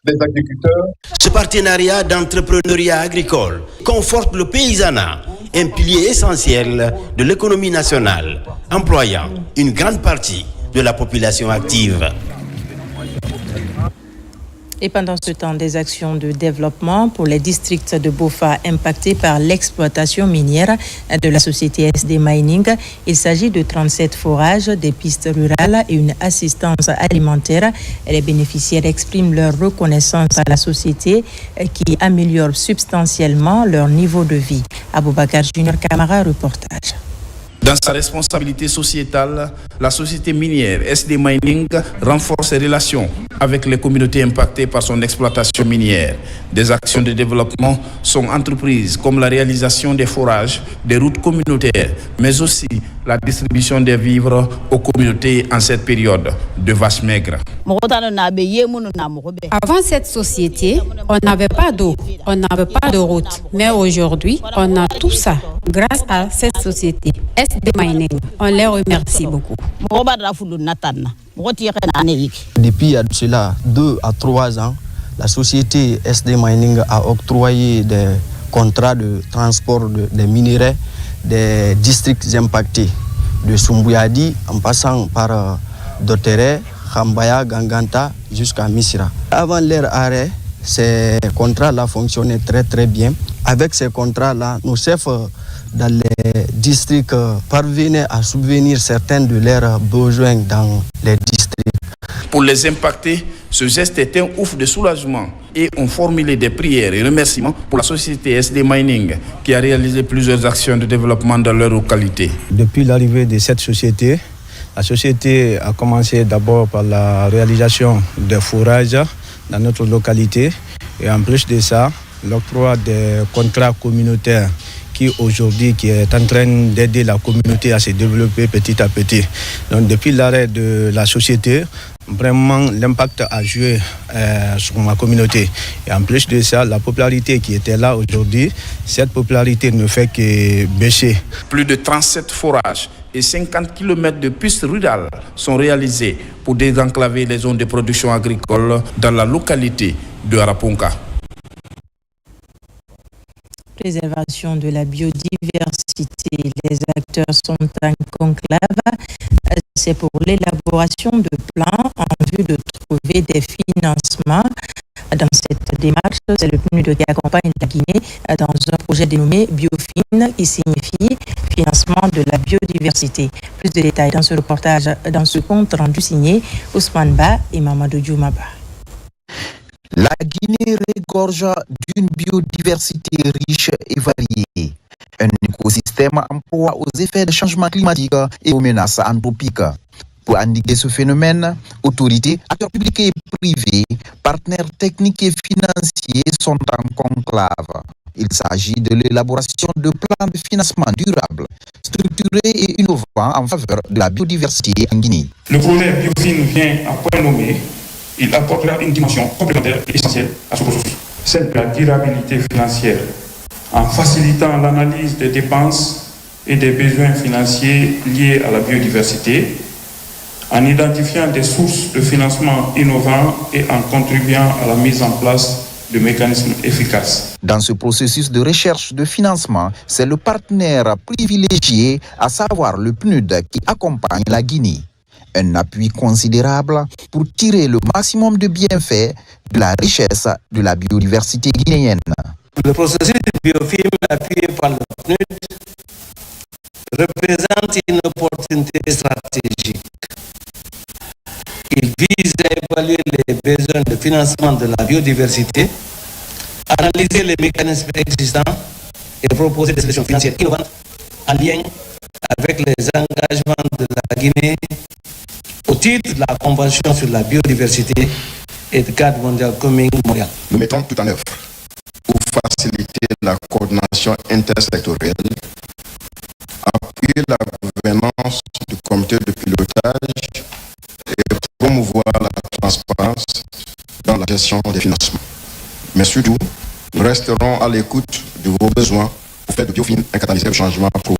les agriculteurs. Ce partenariat d'entrepreneuriat agricole conforte le paysanat, un pilier essentiel de l'économie nationale, employant une grande partie de la population active. Et pendant ce temps, des actions de développement pour les districts de Bofa impactés par l'exploitation minière de la société SD Mining. Il s'agit de 37 forages, des pistes rurales et une assistance alimentaire. Les bénéficiaires expriment leur reconnaissance à la société qui améliore substantiellement leur niveau de vie. Aboubakar Junior Camara, reportage. Dans sa responsabilité sociétale, la société minière SD Mining renforce ses relations avec les communautés impactées par son exploitation minière. Des actions de développement sont entreprises comme la réalisation des forages, des routes communautaires, mais aussi la distribution des vivres aux communautés en cette période de vaches maigres. Avant cette société, on n'avait pas d'eau, on n'avait pas de route. Mais aujourd'hui, on a tout ça grâce à cette société. SD Mining, on les remercie beaucoup. Depuis cela 2 à 3 ans, la société SD Mining a octroyé des contrats de transport des minerais des districts impactés de Sumbouyadi en passant par Dotere, Khambaya, Ganganta jusqu'à Missira. Avant leur arrêt, ces contrats-là fonctionnaient très très bien. Avec ces contrats-là, nos chefs dans les districts parvenaient à subvenir certains de leurs besoins dans les districts. Pour les impactés, ce geste est un ouf de soulagement et ont formulé des prières et remerciements pour la société SD Mining qui a réalisé plusieurs actions de développement dans leur localité. Depuis l'arrivée de cette société, la société a commencé d'abord par la réalisation de fourrages dans notre localité et en plus de ça, l'octroi des contrats communautaires qui est en train d'aider la communauté à se développer petit à petit. Donc depuis l'arrêt de la société, vraiment l'impact a joué sur ma communauté. Et en plus de ça, la popularité qui était là aujourd'hui, cette popularité ne fait que baisser. Plus de 37 forages et 50 km de pistes rurales sont réalisés pour désenclaver les zones de production agricole dans la localité de Araponga. Préservation de la biodiversité. Les acteurs sont en conclave. C'est pour l'élaboration de plans en vue de trouver des financements. Dans cette démarche, c'est le PNUD qui accompagne la Guinée dans un projet dénommé Biofin qui signifie financement de la biodiversité. Plus de détails dans ce reportage, dans ce compte rendu signé Ousmane Ba et Mamadou Djoumaba. La Guinée regorge d'une biodiversité riche et variée. Un écosystème en proie aux effets des changements climatiques et aux menaces anthropiques. Pour endiguer ce phénomène, autorités, acteurs publics et privés, partenaires techniques et financiers sont en conclave. Il s'agit de l'élaboration de plans de financement durables, structurés et innovants en faveur de la biodiversité en Guinée. Le projet Biofin vient à point nommé. Il apportera une dimension complémentaire et essentielle à ce processus, celle de la durabilité financière, en facilitant l'analyse des dépenses et des besoins financiers liés à la biodiversité, en identifiant des sources de financement innovants et en contribuant à la mise en place de mécanismes efficaces. Dans ce processus de recherche de financement, c'est le partenaire privilégié, à savoir le PNUD, qui accompagne la Guinée. Un appui considérable pour tirer le maximum de bienfaits de la richesse de la biodiversité guinéenne. Le processus de Biofin appuyé par le PNUD représente une opportunité stratégique. Il vise à évaluer les besoins de financement de la biodiversité, analyser les mécanismes existants et proposer des solutions financières innovantes en lien avec les engagements de la Guinée au titre de la Convention sur la biodiversité et du cadre mondial commun Montréal. Nous mettons tout en œuvre pour faciliter la coordination intersectorielle, appuyer la gouvernance du comité de pilotage et promouvoir la transparence dans la gestion des financements. Mais surtout, nous resterons à l'écoute de vos besoins pour faire de Biofin un catalyseur de changement profond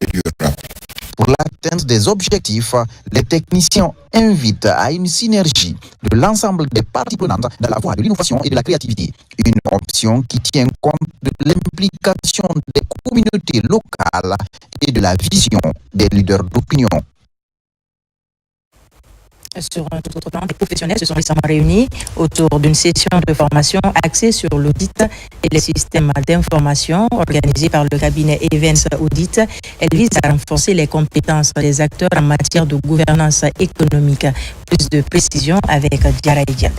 et durable. Pour l'atteinte des objectifs, les techniciens invitent à une synergie de l'ensemble des parties prenantes dans la voie de l'innovation et de la créativité. Une option qui tient compte de l'implication des communautés locales et de la vision des leaders d'opinion. Sur un tout autre plan, les professionnels se sont récemment réunis autour d'une session de formation axée sur l'audit et les systèmes d'information organisés par le cabinet Evans Audit. Elle vise à renforcer les compétences des acteurs en matière de gouvernance économique. Plus de précision avec Diarra Diallo.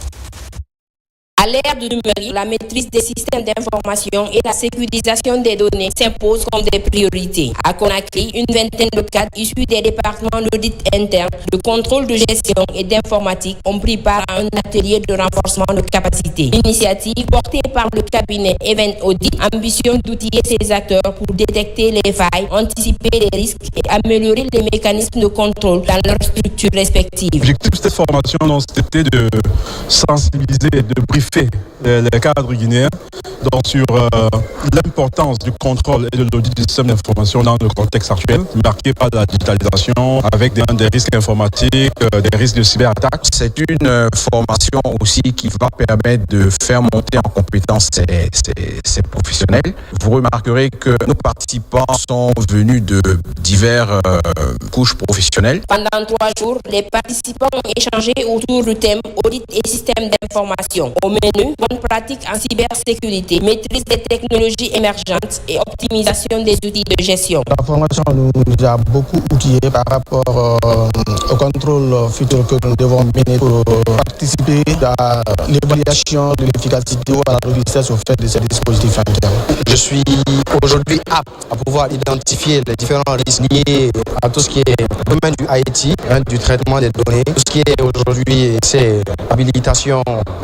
À l'ère du numérique, la maîtrise des systèmes d'information et la sécurisation des données s'imposent comme des priorités. À Conakry, une vingtaine de cadres issus des départements d'audit interne, de contrôle de gestion et d'informatique ont pris part à un atelier de renforcement de capacité. Initiative portée par le cabinet Event Audit, ambition d'outiller ces acteurs pour détecter les failles, anticiper les risques et améliorer les mécanismes de contrôle dans leurs structures respectives. L'objectif de cette formation, c'était de sensibiliser et de briefer briefer les cadres guinéens donc sur l'importance du contrôle et de l'audit du système d'information dans le contexte actuel, marqué par la digitalisation, avec des risques informatiques, des risques de cyberattaque. C'est une formation aussi qui va permettre de faire monter en compétence ces professionnels. Vous remarquerez que nos participants sont venus de diverses couches professionnelles. Pendant 3 jours, les participants ont échangé autour du thème audit et système d'information. Au menu, bonnes pratiques en cybersécurité, maîtrise des technologies émergentes et optimisation des outils de gestion. La formation nous a beaucoup outillés par rapport au contrôle futur que nous devons mener pour participer à l'évaluation de l'efficacité ou à la robustesse au fait de ces dispositifs internes. Je suis aujourd'hui apte à pouvoir identifier les différents risques liés à tout ce qui est domaine du IT, du traitement des données, tout ce qui est aujourd'hui c'est habilitation,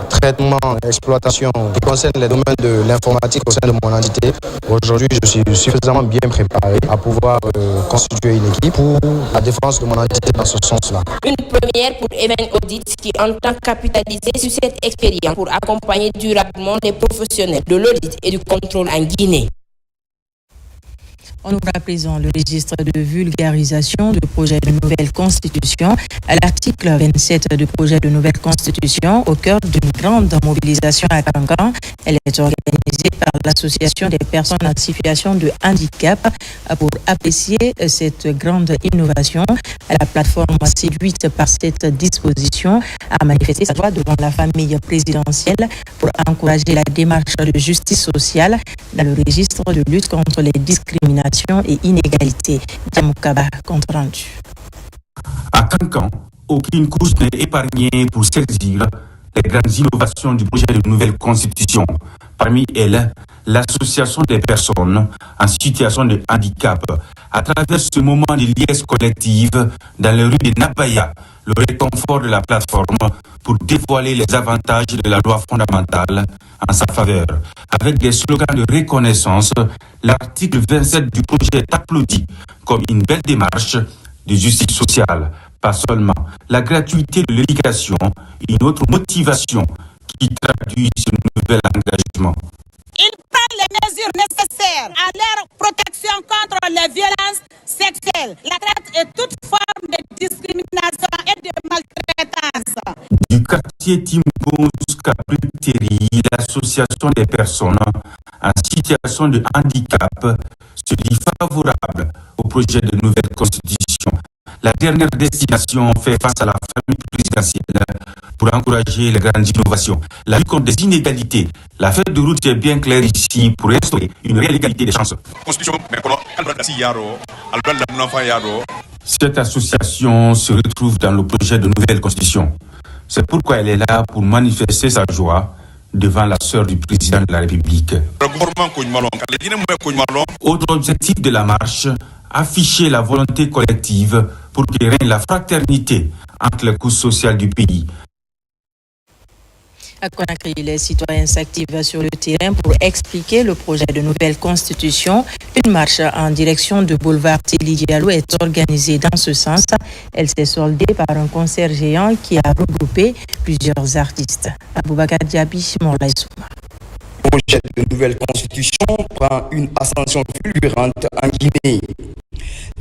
traitement, exploitation qui concerne les domaines de l'informatique au sein de mon entité. Aujourd'hui, je suis suffisamment bien préparé à pouvoir constituer une équipe pour la défense de mon entité dans ce sens-là. Une première pour Even Audit qui entend capitaliser sur cette expérience pour accompagner durablement les professionnels de l'audit et du contrôle en Guinée. On ouvre à présent le registre de vulgarisation du projet de nouvelle constitution. À l'article 27 du projet de nouvelle constitution, au cœur d'une grande mobilisation à Kankan, elle est organisée par l'Association des personnes en situation de handicap pour apprécier cette grande innovation. La plateforme séduite par cette disposition a manifesté sa joie devant la famille présidentielle pour encourager la démarche de justice sociale dans le registre de lutte contre les discriminations et inégalités. Djamoukaba, compte rendu. À Kankan, aucune couche n'est épargnée pour saisir les grandes innovations du projet de nouvelle constitution. Parmi elles, l'association des personnes en situation de handicap. À travers ce moment de liesse collective dans les rues de Nabaya, le réconfort de la plateforme pour dévoiler les avantages de la loi fondamentale en sa faveur. Avec des slogans de reconnaissance, l'article 27 du projet est applaudi comme une belle démarche de justice sociale. Pas seulement la gratuité de l'éducation, une autre motivation qui traduit ce nouvel engagement. Il prend les mesures nécessaires à leur protection contre les violences sexuelles, la traite et toute forme de discrimination et de maltraitance. Du quartier Timbon jusqu'à Bruteri, l'association des personnes en situation de handicap se dit favorable au projet de nouvelle constitution. La dernière destination fait face à la famille présidentielle pour encourager les grandes innovations. La lutte contre des inégalités. La feuille de route est bien claire ici pour instaurer une réelle égalité des chances. Cette association se retrouve dans le projet de nouvelle constitution. C'est pourquoi elle est là pour manifester sa joie devant la sœur du président de la République. Autre objectif de la marche, afficher la volonté collective pour qu'il règne la fraternité entre les couches sociales du pays. À Conakry, les citoyens s'activent sur le terrain pour expliquer le projet de nouvelle constitution. Une marche en direction de boulevard Téli Diallo est organisée dans ce sens. Elle s'est soldée par un concert géant qui a regroupé plusieurs artistes. Aboubakar Diaby, Morlaï Souma. Le projet de nouvelle constitution prend une ascension fulgurante en Guinée.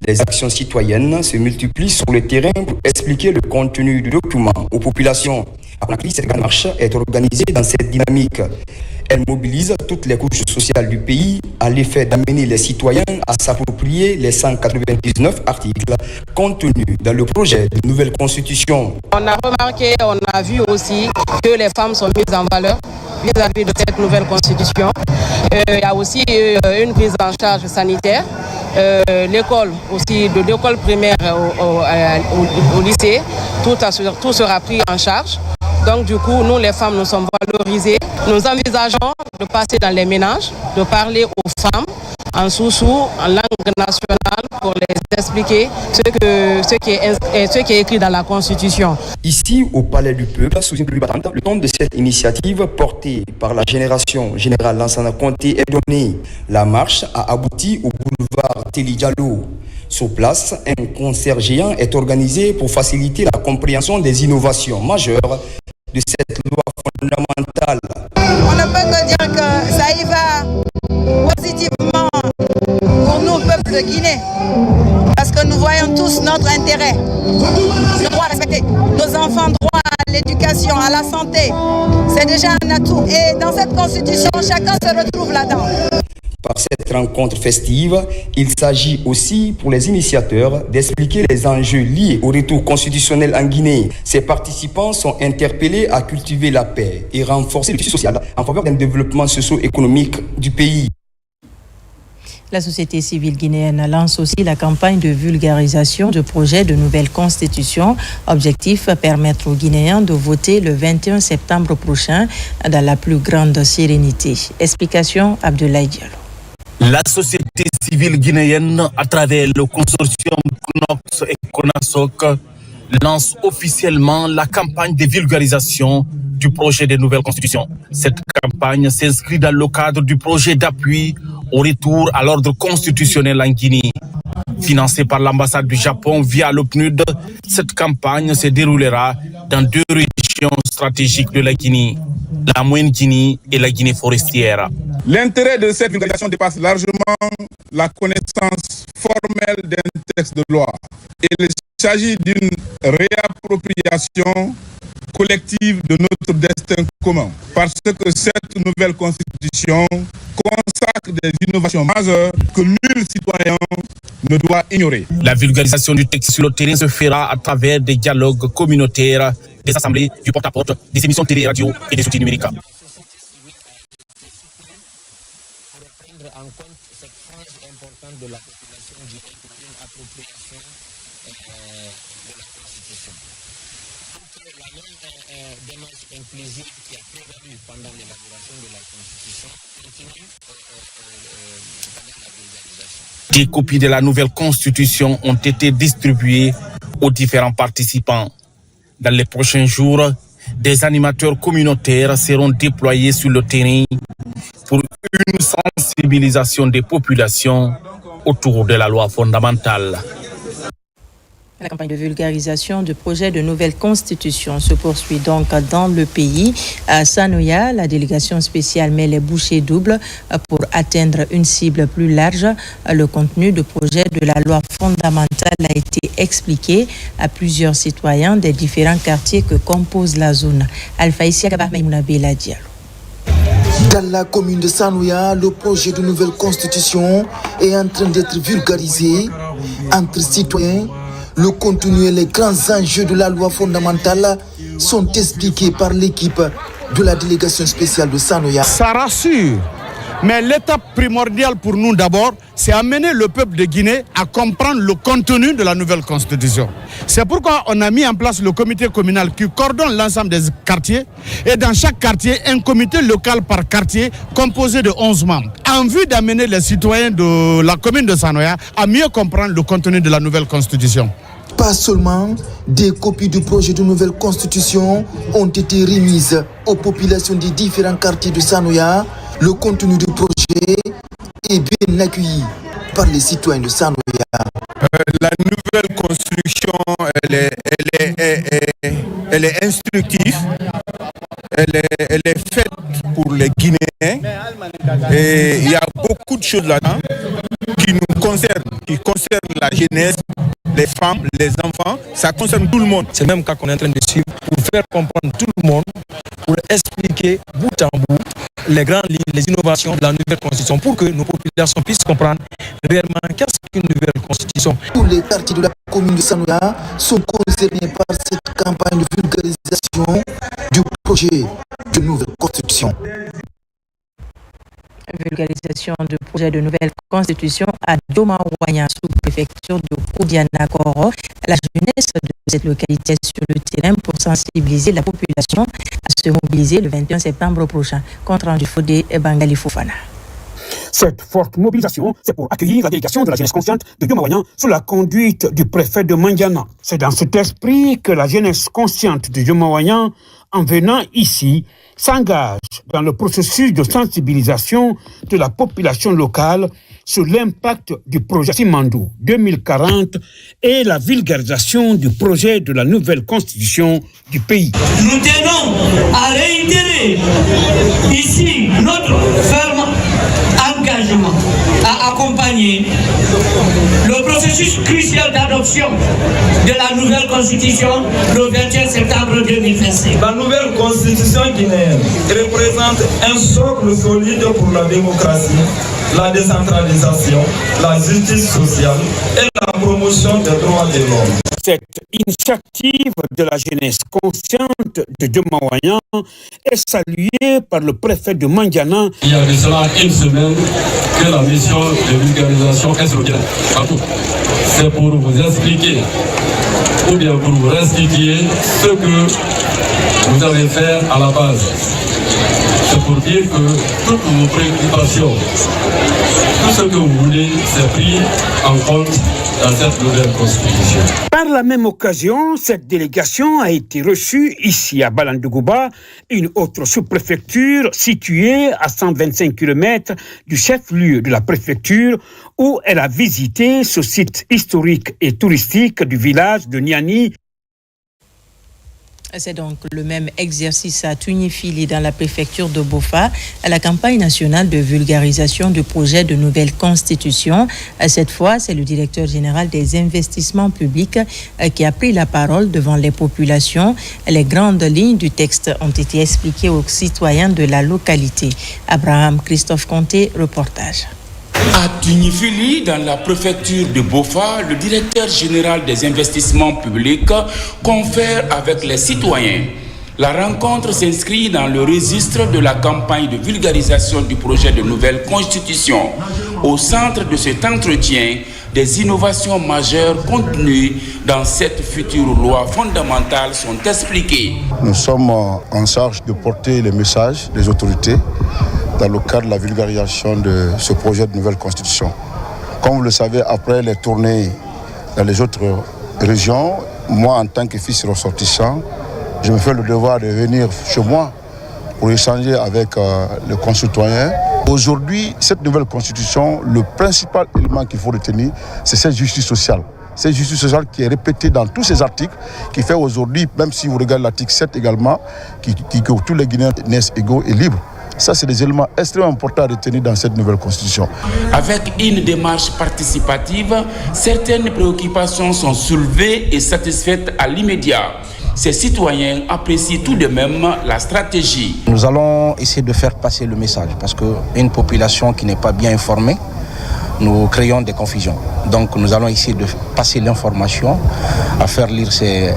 Les actions citoyennes se multiplient sur le terrain pour expliquer le contenu du document aux populations. À Conakry, cette grande marche est organisée dans cette dynamique. Elle mobilise toutes les couches sociales du pays à l'effet d'amener les citoyens à s'approprier les 199 articles contenus dans le projet de nouvelle constitution. On a remarqué, on a vu aussi que les femmes sont mises en valeur vis-à-vis de cette nouvelle constitution. Il y a aussi une prise en charge sanitaire. L'école aussi, de l'école primaire au lycée, tout sera pris en charge. Donc du coup, nous les femmes, nous sommes valorisées. Nous envisageons de passer dans les ménages, de parler aux femmes en sous-sous, en langue nationale, pour les expliquer ce qui est écrit dans la Constitution. Ici, au Palais du Peuple, sous une pluie battante, le nom de cette initiative portée par la génération générale Lansana Conté est donné. La marche a abouti au boulevard Téli Diallo. Sur place, un concert géant est organisé pour faciliter la compréhension des innovations majeures de cette loi fondamentale. On ne peut que dire que ça y va positivement pour nous, peuple de Guinée. Parce que nous voyons tous notre intérêt, le droit respecté, nos enfants droit à l'éducation, à la santé. C'est déjà un atout. Et dans cette constitution, chacun se retrouve là-dedans. Par cette rencontre festive, il s'agit aussi pour les initiateurs d'expliquer les enjeux liés au retour constitutionnel en Guinée. Ces participants sont interpellés à cultiver la paix et renforcer le tissu social en faveur d'un développement socio-économique du pays. La société civile guinéenne lance aussi la campagne de vulgarisation du projet de nouvelle constitution. Objectif, permettre aux Guinéens de voter le 21 septembre prochain dans la plus grande sérénité. Explication, Abdoulaye Diallo. La société civile guinéenne, à travers le consortium CNOX et CONASOC, lance officiellement la campagne de vulgarisation du projet de nouvelle constitution. Cette campagne s'inscrit dans le cadre du projet d'appui au retour à l'ordre constitutionnel en Guinée. Financée par l'ambassade du Japon via le PNUD, cette campagne se déroulera dans 2 régions stratégiques de la Guinée, la Moyenne Guinée et la Guinée forestière. L'intérêt de cette vulgarisation dépasse largement la connaissance formelle d'un texte de loi. Il s'agit d'une réappropriation collective de notre destin commun, parce que cette nouvelle constitution consacre des innovations majeures que nul citoyen ne doit ignorer. La vulgarisation du texte sur le terrain se fera à travers des dialogues communautaires, des assemblées, du porte-à-porte, des émissions télé et radio et des outils numériques. De la population du une appropriation de la Constitution. Pour que la même démarche inclusive qui a prévalu pendant l'élaboration de la Constitution continue pendant la vulgarisation. Des copies de la nouvelle Constitution ont été distribuées aux différents participants. Dans les prochains jours, des animateurs communautaires seront déployés sur le terrain pour une sensibilisation des populations autour de la loi fondamentale. La campagne de vulgarisation du projet de nouvelle constitution se poursuit donc dans le pays. À Sanoya, la délégation spéciale met les bouchées doubles pour atteindre une cible plus large. Le contenu du projet de la loi fondamentale a été expliqué à plusieurs citoyens des différents quartiers que compose la zone. Alpha Issia Kabarmaïmouna Bela Diallo. Dans la commune de Sanoya, le projet de nouvelle constitution est en train d'être vulgarisé entre citoyens. Le contenu et les grands enjeux de la loi fondamentale sont expliqués par l'équipe de la délégation spéciale de Sanoya. Ça rassure, mais l'étape primordiale pour nous d'abord, c'est amener le peuple de Guinée à comprendre le contenu de la nouvelle constitution. C'est pourquoi on a mis en place le comité communal qui coordonne l'ensemble des quartiers et dans chaque quartier, un comité local par quartier composé de 11 membres en vue d'amener les citoyens de la commune de Sanoya à mieux comprendre le contenu de la nouvelle constitution. Pas seulement des copies du projet de nouvelle constitution ont été remises aux populations des différents quartiers de Sanoya. Le contenu du projet est bien accueilli par les citoyens de Sanoya. La nouvelle construction, elle est instructive, elle est faite pour les Guinéens et il y a beaucoup de choses là-dedans qui nous concernent, qui concernent la jeunesse, les femmes, les enfants, ça concerne tout le monde. C'est le même cas qu'on est en train de suivre pour faire comprendre tout le monde, pour expliquer bout en bout les grandes lignes, les innovations de la nouvelle constitution pour que nos populations puissent comprendre réellement qu'est-ce qu'une nouvelle constitution. Tous les quartiers de la commune de Sanoya sont concernés par cette campagne de vulgarisation du projet de nouvelle constitution. Vulgarisation du projet de nouvelle constitution à Djomawanya, sous-préfecture de Koudiana-Koro. La jeunesse de cette localité est sur le terrain pour sensibiliser la population à se mobiliser le 21 septembre prochain. Compte rendu Fodé et Bangali Fofana. Cette forte mobilisation, c'est pour accueillir la délégation de la jeunesse consciente de Djomawanya sous la conduite du préfet de Mandiana. C'est dans cet esprit que la jeunesse consciente de Djomawanya, en venant ici, s'engage dans le processus de sensibilisation de la population locale sur l'impact du projet Simandou 2040 et la vulgarisation du projet de la nouvelle constitution du pays. Nous tenons à réunir réitérer ici notre ferme engagement à accompagner le processus crucial d'adoption de la nouvelle constitution le 21 septembre 2025. La nouvelle constitution guinéenne représente un socle solide pour la démocratie, la décentralisation, la justice sociale et la promotion des droits de l'homme. Cette initiative de la jeunesse consciente de Diomawayan est saluée par le préfet de Mandiana. Il y a de cela une semaine que la mission de vulgarisation est sur Guinée. C'est pour vous expliquer ou bien pour vous restituer ce que vous allez faire à la base. C'est pour dire que toutes vos préoccupations, tout ce que vous voulez, c'est pris en compte dans cette nouvelle constitution. Par la même occasion, cette délégation a été reçue ici à Balandougouba, une autre sous-préfecture située à 125 km du chef-lieu de la préfecture, où elle a visité ce site historique et touristique du village de Niani. C'est donc le même exercice à Tunifili dans la préfecture de Bofa, à la campagne nationale de vulgarisation du projet de nouvelle constitution. Cette fois, c'est le directeur général des investissements publics qui a pris la parole devant les populations. Les grandes lignes du texte ont été expliquées aux citoyens de la localité. Abraham Christophe Conté, reportage. À Tunifili, dans la préfecture de Bofa, le directeur général des investissements publics confère avec les citoyens. La rencontre s'inscrit dans le registre de la campagne de vulgarisation du projet de nouvelle constitution. Au centre de cet entretien, des innovations majeures contenues dans cette future loi fondamentale sont expliquées. Nous sommes en charge de porter les messages des autorités dans le cadre de la vulgarisation de ce projet de nouvelle constitution. Comme vous le savez, après les tournées dans les autres régions, moi en tant que fils ressortissant, je me fais le devoir de venir chez moi pour échanger avec les concitoyens. Aujourd'hui, cette nouvelle constitution, le principal élément qu'il faut retenir, c'est cette justice sociale. Cette justice sociale qui est répétée dans tous ces articles, qui fait aujourd'hui, même si vous regardez l'article 7 également, que tous les Guinéens naissent égaux et libres. Ça, c'est des éléments extrêmement importants à retenir dans cette nouvelle constitution. Avec une démarche participative, certaines préoccupations sont soulevées et satisfaites à l'immédiat. Ces citoyens apprécient tout de même la stratégie. Nous allons essayer de faire passer le message parce qu'une population qui n'est pas bien informée, nous créons des confusions. Donc nous allons essayer de passer l'information, à faire lire ces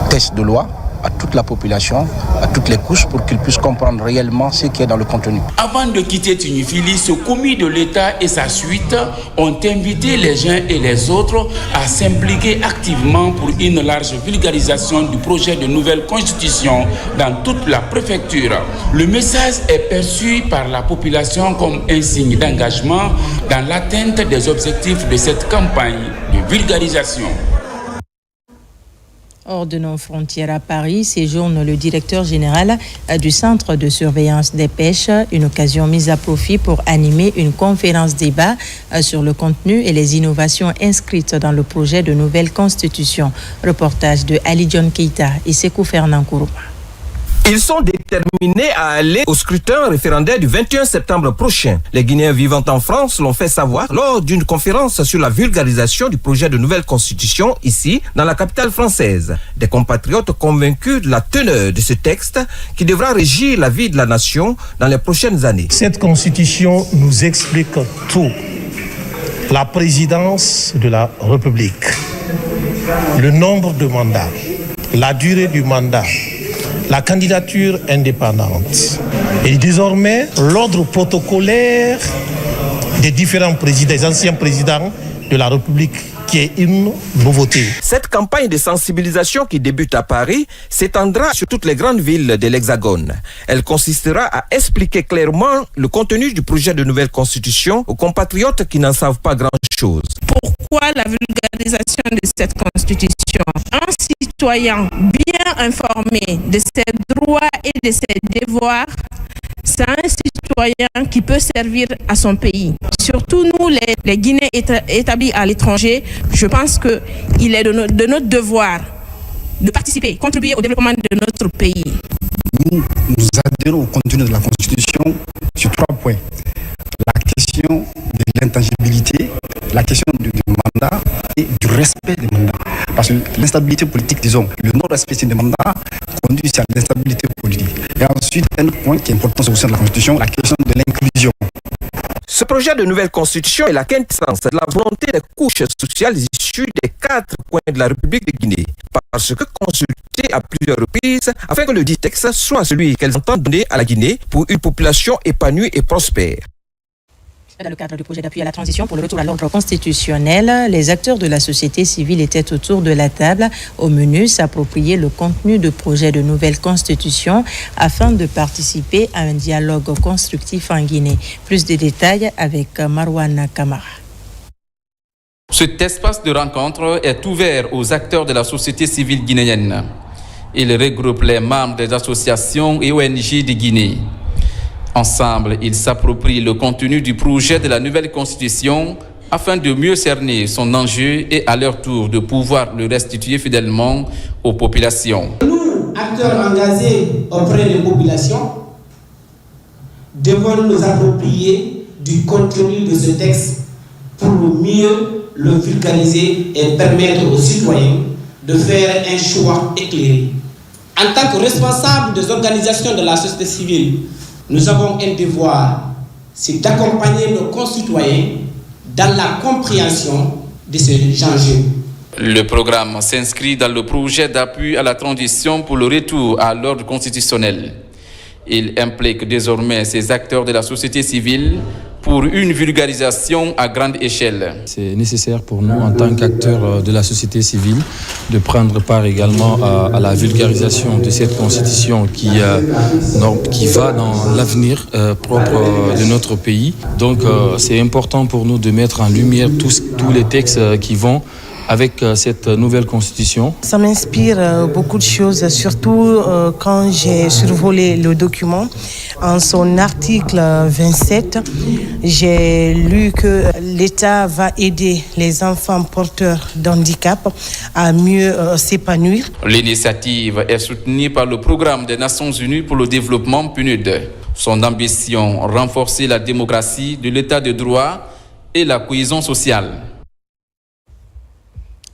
textes de loi à toute la population, à toutes les couches, pour qu'ils puissent comprendre réellement ce qui est dans le contenu. Avant de quitter Tunifili, ce commis de l'État et sa suite ont invité les uns et les autres à s'impliquer activement pour une large vulgarisation du projet de nouvelle constitution dans toute la préfecture. Le message est perçu par la population comme un signe d'engagement dans l'atteinte des objectifs de cette campagne de vulgarisation. Hors de nos frontières à Paris, séjourne le directeur général du Centre de surveillance des pêches, une occasion mise à profit pour animer une conférence débat sur le contenu et les innovations inscrites dans le projet de nouvelle constitution. Reportage de Ali John Keita et Sekou Fernand Kourouma. Ils sont déterminés à aller au scrutin référendaire du 21 septembre prochain. Les Guinéens vivant en France l'ont fait savoir lors d'une conférence sur la vulgarisation du projet de nouvelle constitution ici, dans la capitale française. Des compatriotes convaincus de la teneur de ce texte qui devra régir la vie de la nation dans les prochaines années. Cette constitution nous explique tout. La présidence de la République, le nombre de mandats, la durée du mandat, la candidature indépendante et désormais l'ordre protocolaire des différents présidents, des anciens présidents de la République, qui est une nouveauté. Cette campagne de sensibilisation qui débute à Paris s'étendra sur toutes les grandes villes de l'Hexagone. Elle consistera à expliquer clairement le contenu du projet de nouvelle constitution aux compatriotes qui n'en savent pas grand-chose. Pourquoi la vulgarisation de cette constitution? Un citoyen bien informé de ses droits et de ses devoirs, c'est un citoyen qui peut servir à son pays. Surtout nous, les Guinéens établis à l'étranger, je pense qu'il est de notre devoir de participer, contribuer au développement de notre pays. nous adhérons au contenu de la Constitution sur 3 points. La question de l'intangibilité, la question du mandat et du respect des mandats. Parce que l'instabilité politique, disons, le non-respect des mandats conduit à l'instabilité politique. Et ensuite, un autre point qui est important au sein de la Constitution, la question de l'inclusion. Ce projet de nouvelle constitution est la quintessence de la volonté des couches sociales issues des 4 coins de la République de Guinée, parce que consulté à plusieurs reprises afin que le dit texte soit celui qu'elles entendent donner à la Guinée pour une population épanouie et prospère. Dans le cadre du projet d'appui à la transition pour le retour à l'ordre constitutionnel, les acteurs de la société civile étaient autour de la table. Au menu, s'approprier le contenu du projet de nouvelle constitution afin de participer à un dialogue constructif en Guinée. Plus de détails avec Marwan Kamara. Cet espace de rencontre est ouvert aux acteurs de la société civile guinéenne. Il regroupe les membres des associations et ONG de Guinée. Ensemble, ils s'approprient le contenu du projet de la nouvelle constitution afin de mieux cerner son enjeu et à leur tour de pouvoir le restituer fidèlement aux populations. Nous, acteurs engagés auprès des populations, devons nous approprier du contenu de ce texte pour mieux le vulgariser et permettre aux citoyens de faire un choix éclairé. En tant que responsables des organisations de la société civile, nous avons un devoir, c'est d'accompagner nos concitoyens dans la compréhension de ces enjeux. Le programme s'inscrit dans le projet d'appui à la transition pour le retour à l'ordre constitutionnel. Il implique désormais ces acteurs de la société civile pour une vulgarisation à grande échelle. C'est nécessaire pour nous, en tant qu'acteurs de la société civile, de prendre part également à la vulgarisation de cette constitution qui va dans l'avenir propre de notre pays. Donc c'est important pour nous de mettre en lumière tous les textes qui vont avec cette nouvelle constitution. Ça m'inspire beaucoup de choses, surtout quand j'ai survolé le document. En son article 27, j'ai lu que l'État va aider les enfants porteurs d'handicap à mieux s'épanouir. L'initiative est soutenue par le programme des Nations Unies pour le développement PNUD. Son ambition, renforcer la démocratie, de l'état de droit et la cohésion sociale.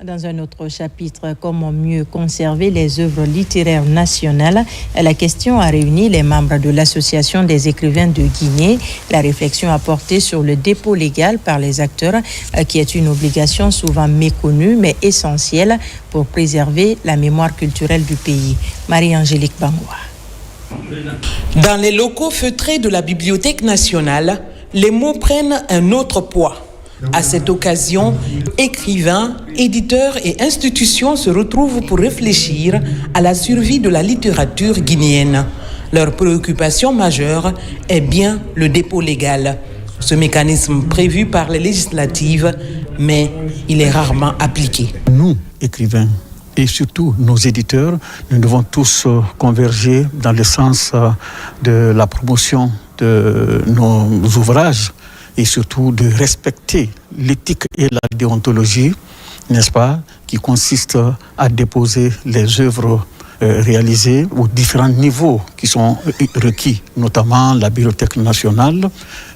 Dans un autre chapitre, comment mieux conserver les œuvres littéraires nationales, la question a réuni les membres de l'Association des écrivains de Guinée. La réflexion a porté sur le dépôt légal par les acteurs, qui est une obligation souvent méconnue mais essentielle pour préserver la mémoire culturelle du pays. Marie-Angélique Bangoua. Dans les locaux feutrés de la Bibliothèque nationale, les mots prennent un autre poids. À cette occasion, écrivains, éditeurs et institutions se retrouvent pour réfléchir à la survie de la littérature guinéenne. Leur préoccupation majeure est bien le dépôt légal. Ce mécanisme prévu par les législatives, mais il est rarement appliqué. Nous, écrivains, et surtout nos éditeurs, nous devons tous converger dans le sens de la promotion de nos ouvrages et surtout de respecter l'éthique et la déontologie, n'est-ce pas, qui consiste à déposer les œuvres réalisées aux différents niveaux qui sont requis, notamment la Bibliothèque nationale,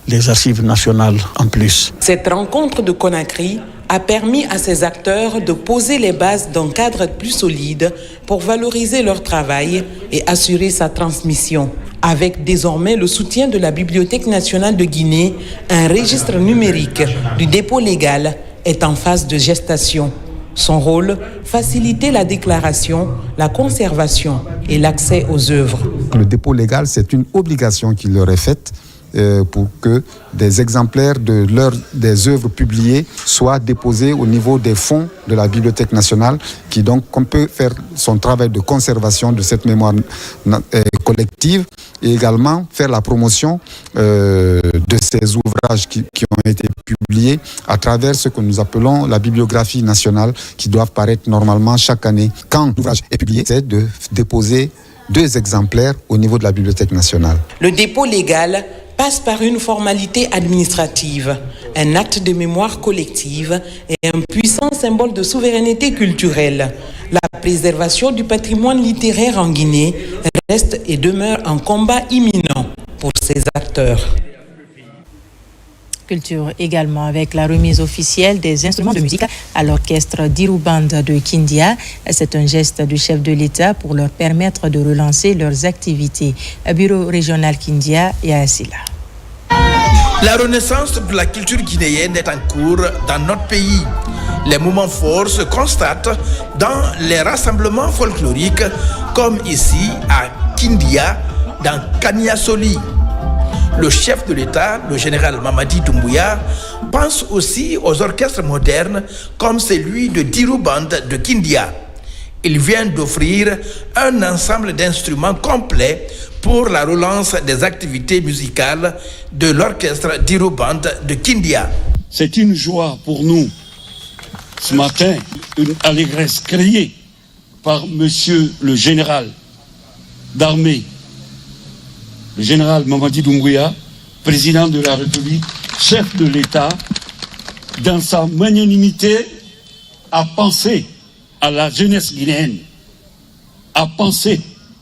les archives nationales en plus. Cette rencontre de Conakry a permis à ces acteurs de poser les bases d'un cadre plus solide pour valoriser leur travail et assurer sa transmission. Avec désormais le soutien de la Bibliothèque nationale de Guinée, un registre numérique du dépôt légal est en phase de gestation. Son rôle, faciliter la déclaration, la conservation et l'accès aux œuvres. Le dépôt légal, c'est une obligation qui leur est faite pour que des exemplaires des œuvres publiées soient déposés au niveau des fonds de la Bibliothèque nationale, qui donc peut faire son travail de conservation de cette mémoire collective et également faire la promotion de ces ouvrages qui ont été publiés à travers ce que nous appelons la bibliographie nationale, qui doivent paraître normalement chaque année. Quand l'ouvrage est publié, c'est de déposer 2 exemplaires au niveau de la Bibliothèque nationale. Le dépôt légal passe par une formalité administrative, un acte de mémoire collective et un puissant symbole de souveraineté culturelle. La préservation du patrimoine littéraire en Guinée reste et demeure un combat imminent pour ces acteurs. Culture également avec la remise officielle des instruments de musique à l'orchestre d'Iruband de Kindia. C'est un geste du chef de l'État pour leur permettre de relancer leurs activités. Bureau régional Kindia et Asila. La renaissance de la culture guinéenne est en cours dans notre pays. Les moments forts se constatent dans les rassemblements folkloriques comme ici à Kindia, dans Kaniasoli. Le chef de l'État, le général Mamadi Doumbouya, pense aussi aux orchestres modernes comme celui de Diruband de Kindia. Il vient d'offrir un ensemble d'instruments complets pour la relance des activités musicales de l'orchestre Diruband de Kindia. C'est une joie pour nous, ce matin, une allégresse créée par monsieur le général d'armée, le général Mamadi Doumbouya, président de la République, chef de l'État, dans sa magnanimité, a pensé à la jeunesse guinéenne, a pensé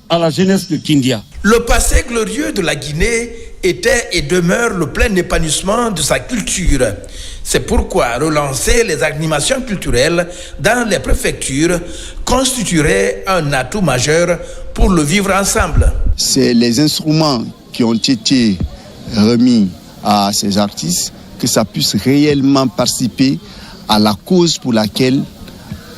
à la jeunesse de Kindia. Le passé glorieux de la Guinée était et demeure le plein épanouissement de sa culture. C'est pourquoi relancer les animations culturelles dans les préfectures constituerait un atout majeur pour le vivre ensemble. C'est les instruments qui ont été remis à ces artistes, que ça puisse réellement participer à la cause pour laquelle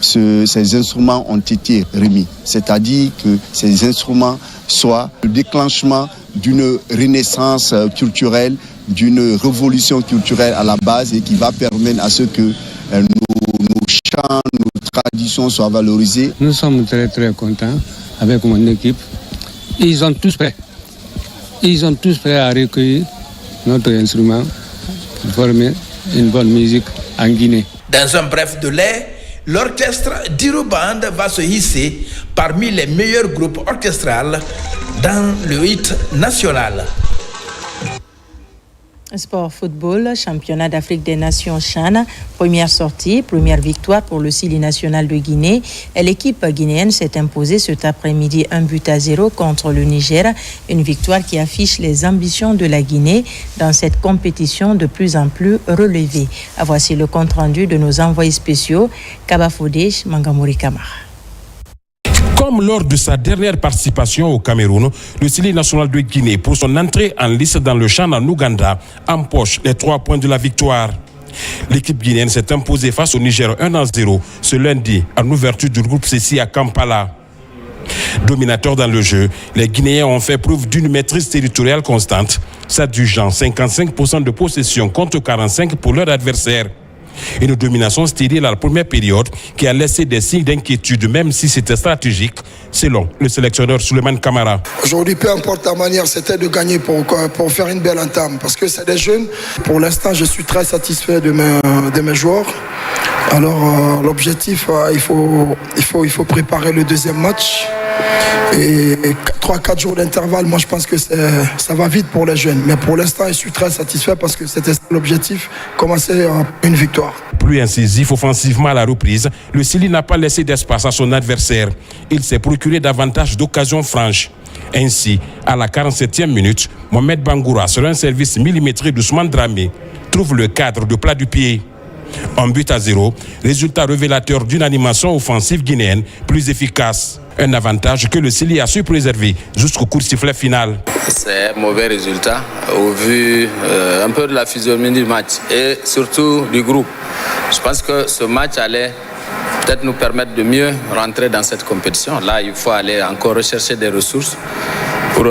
ces instruments ont été remis. C'est-à-dire que ces instruments soient le déclenchement d'une renaissance culturelle, d'une révolution culturelle à la base et qui va permettre à ce que nos chants, nos traditions soient valorisées. Nous sommes très très contents avec mon équipe. Ils sont tous prêts. Ils sont tous prêts à recueillir notre instrument pour former une bonne musique en Guinée. Dans un bref délai, l'orchestre d'Iruband va se hisser parmi les meilleurs groupes orchestrales dans le hit national. Sport football, championnat d'Afrique des Nations CHAN, première sortie, première victoire pour le Sili national de Guinée. L'équipe guinéenne s'est imposée cet après-midi 1-0 contre le Niger, une victoire qui affiche les ambitions de la Guinée dans cette compétition de plus en plus relevée. Voici le compte-rendu de nos envoyés spéciaux, Kaba Fodesh, Mangamouri Kamara. Comme lors de sa dernière participation au Cameroun, le Sili national de Guinée, pour son entrée en lice dans le CHAN en Ouganda, empoche les 3 points de la victoire. L'équipe guinéenne s'est imposée face au Niger 1-0 ce lundi en ouverture du groupe CC à Kampala. Dominateurs dans le jeu, les Guinéens ont fait preuve d'une maîtrise territoriale constante, s'adjugeant 55% de possession contre 45% pour leur adversaire. Une domination stérile à la première période qui a laissé des signes d'inquiétude, même si c'était stratégique, selon le sélectionneur Souleymane Kamara. Aujourd'hui, peu importe la manière, c'était de gagner pour faire une belle entame, parce que c'est des jeunes. Pour l'instant, je suis très satisfait de mes joueurs. Alors, l'objectif, il faut préparer le deuxième match. Et 3-4 jours d'intervalle, moi je pense que ça va vite pour les jeunes. Mais pour l'instant, je suis très satisfait parce que c'était l'objectif, commencer une victoire. Plus incisif offensivement à la reprise, le Sili n'a pas laissé d'espace à son adversaire. Il s'est procuré davantage d'occasions franches. Ainsi, à la 47e minute, Mohamed Bangoura, sur un service millimétré d'Ousmane Dramé, trouve le cadre de plat du pied. 1-0, résultat révélateur d'une animation offensive guinéenne plus efficace. Un avantage que le Sili a su préserver jusqu'au coup de sifflet final. C'est un mauvais résultat au vu un peu de la physionomie du match et surtout du groupe. Je pense que ce match allait peut-être nous permettre de mieux rentrer dans cette compétition. Là, il faut aller encore rechercher des ressources pour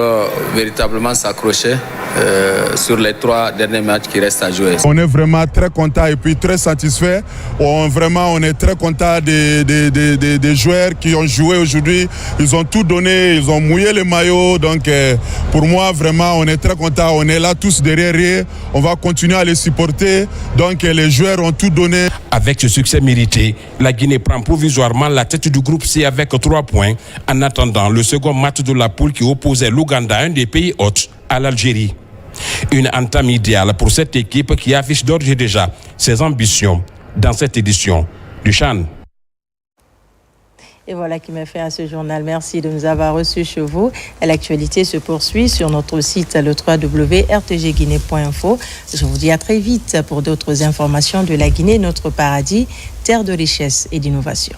véritablement s'accrocher sur les 3 derniers matchs qui restent à jouer. On est vraiment très content et puis très satisfait. On est très content des joueurs qui ont joué aujourd'hui. Ils ont tout donné, ils ont mouillé le maillot. Donc pour moi, vraiment, on est très content. On est là tous derrière eux. On va continuer à les supporter. Donc les joueurs ont tout donné. Avec ce succès mérité, la Guinée prend provisoirement la tête du groupe C avec 3 points en attendant le second match de la poule qui opposait l'Ouganda, un des pays hôtes, à l'Algérie. Une entame idéale pour cette équipe qui affiche d'ores et déjà ses ambitions dans cette édition du CHAN. Et voilà qui m'a fait à ce journal. Merci de nous avoir reçus chez vous. L'actualité se poursuit sur notre site le www.rtgguinée.info. Je vous dis à très vite pour d'autres informations de la Guinée, notre paradis, terre de richesse et d'innovation.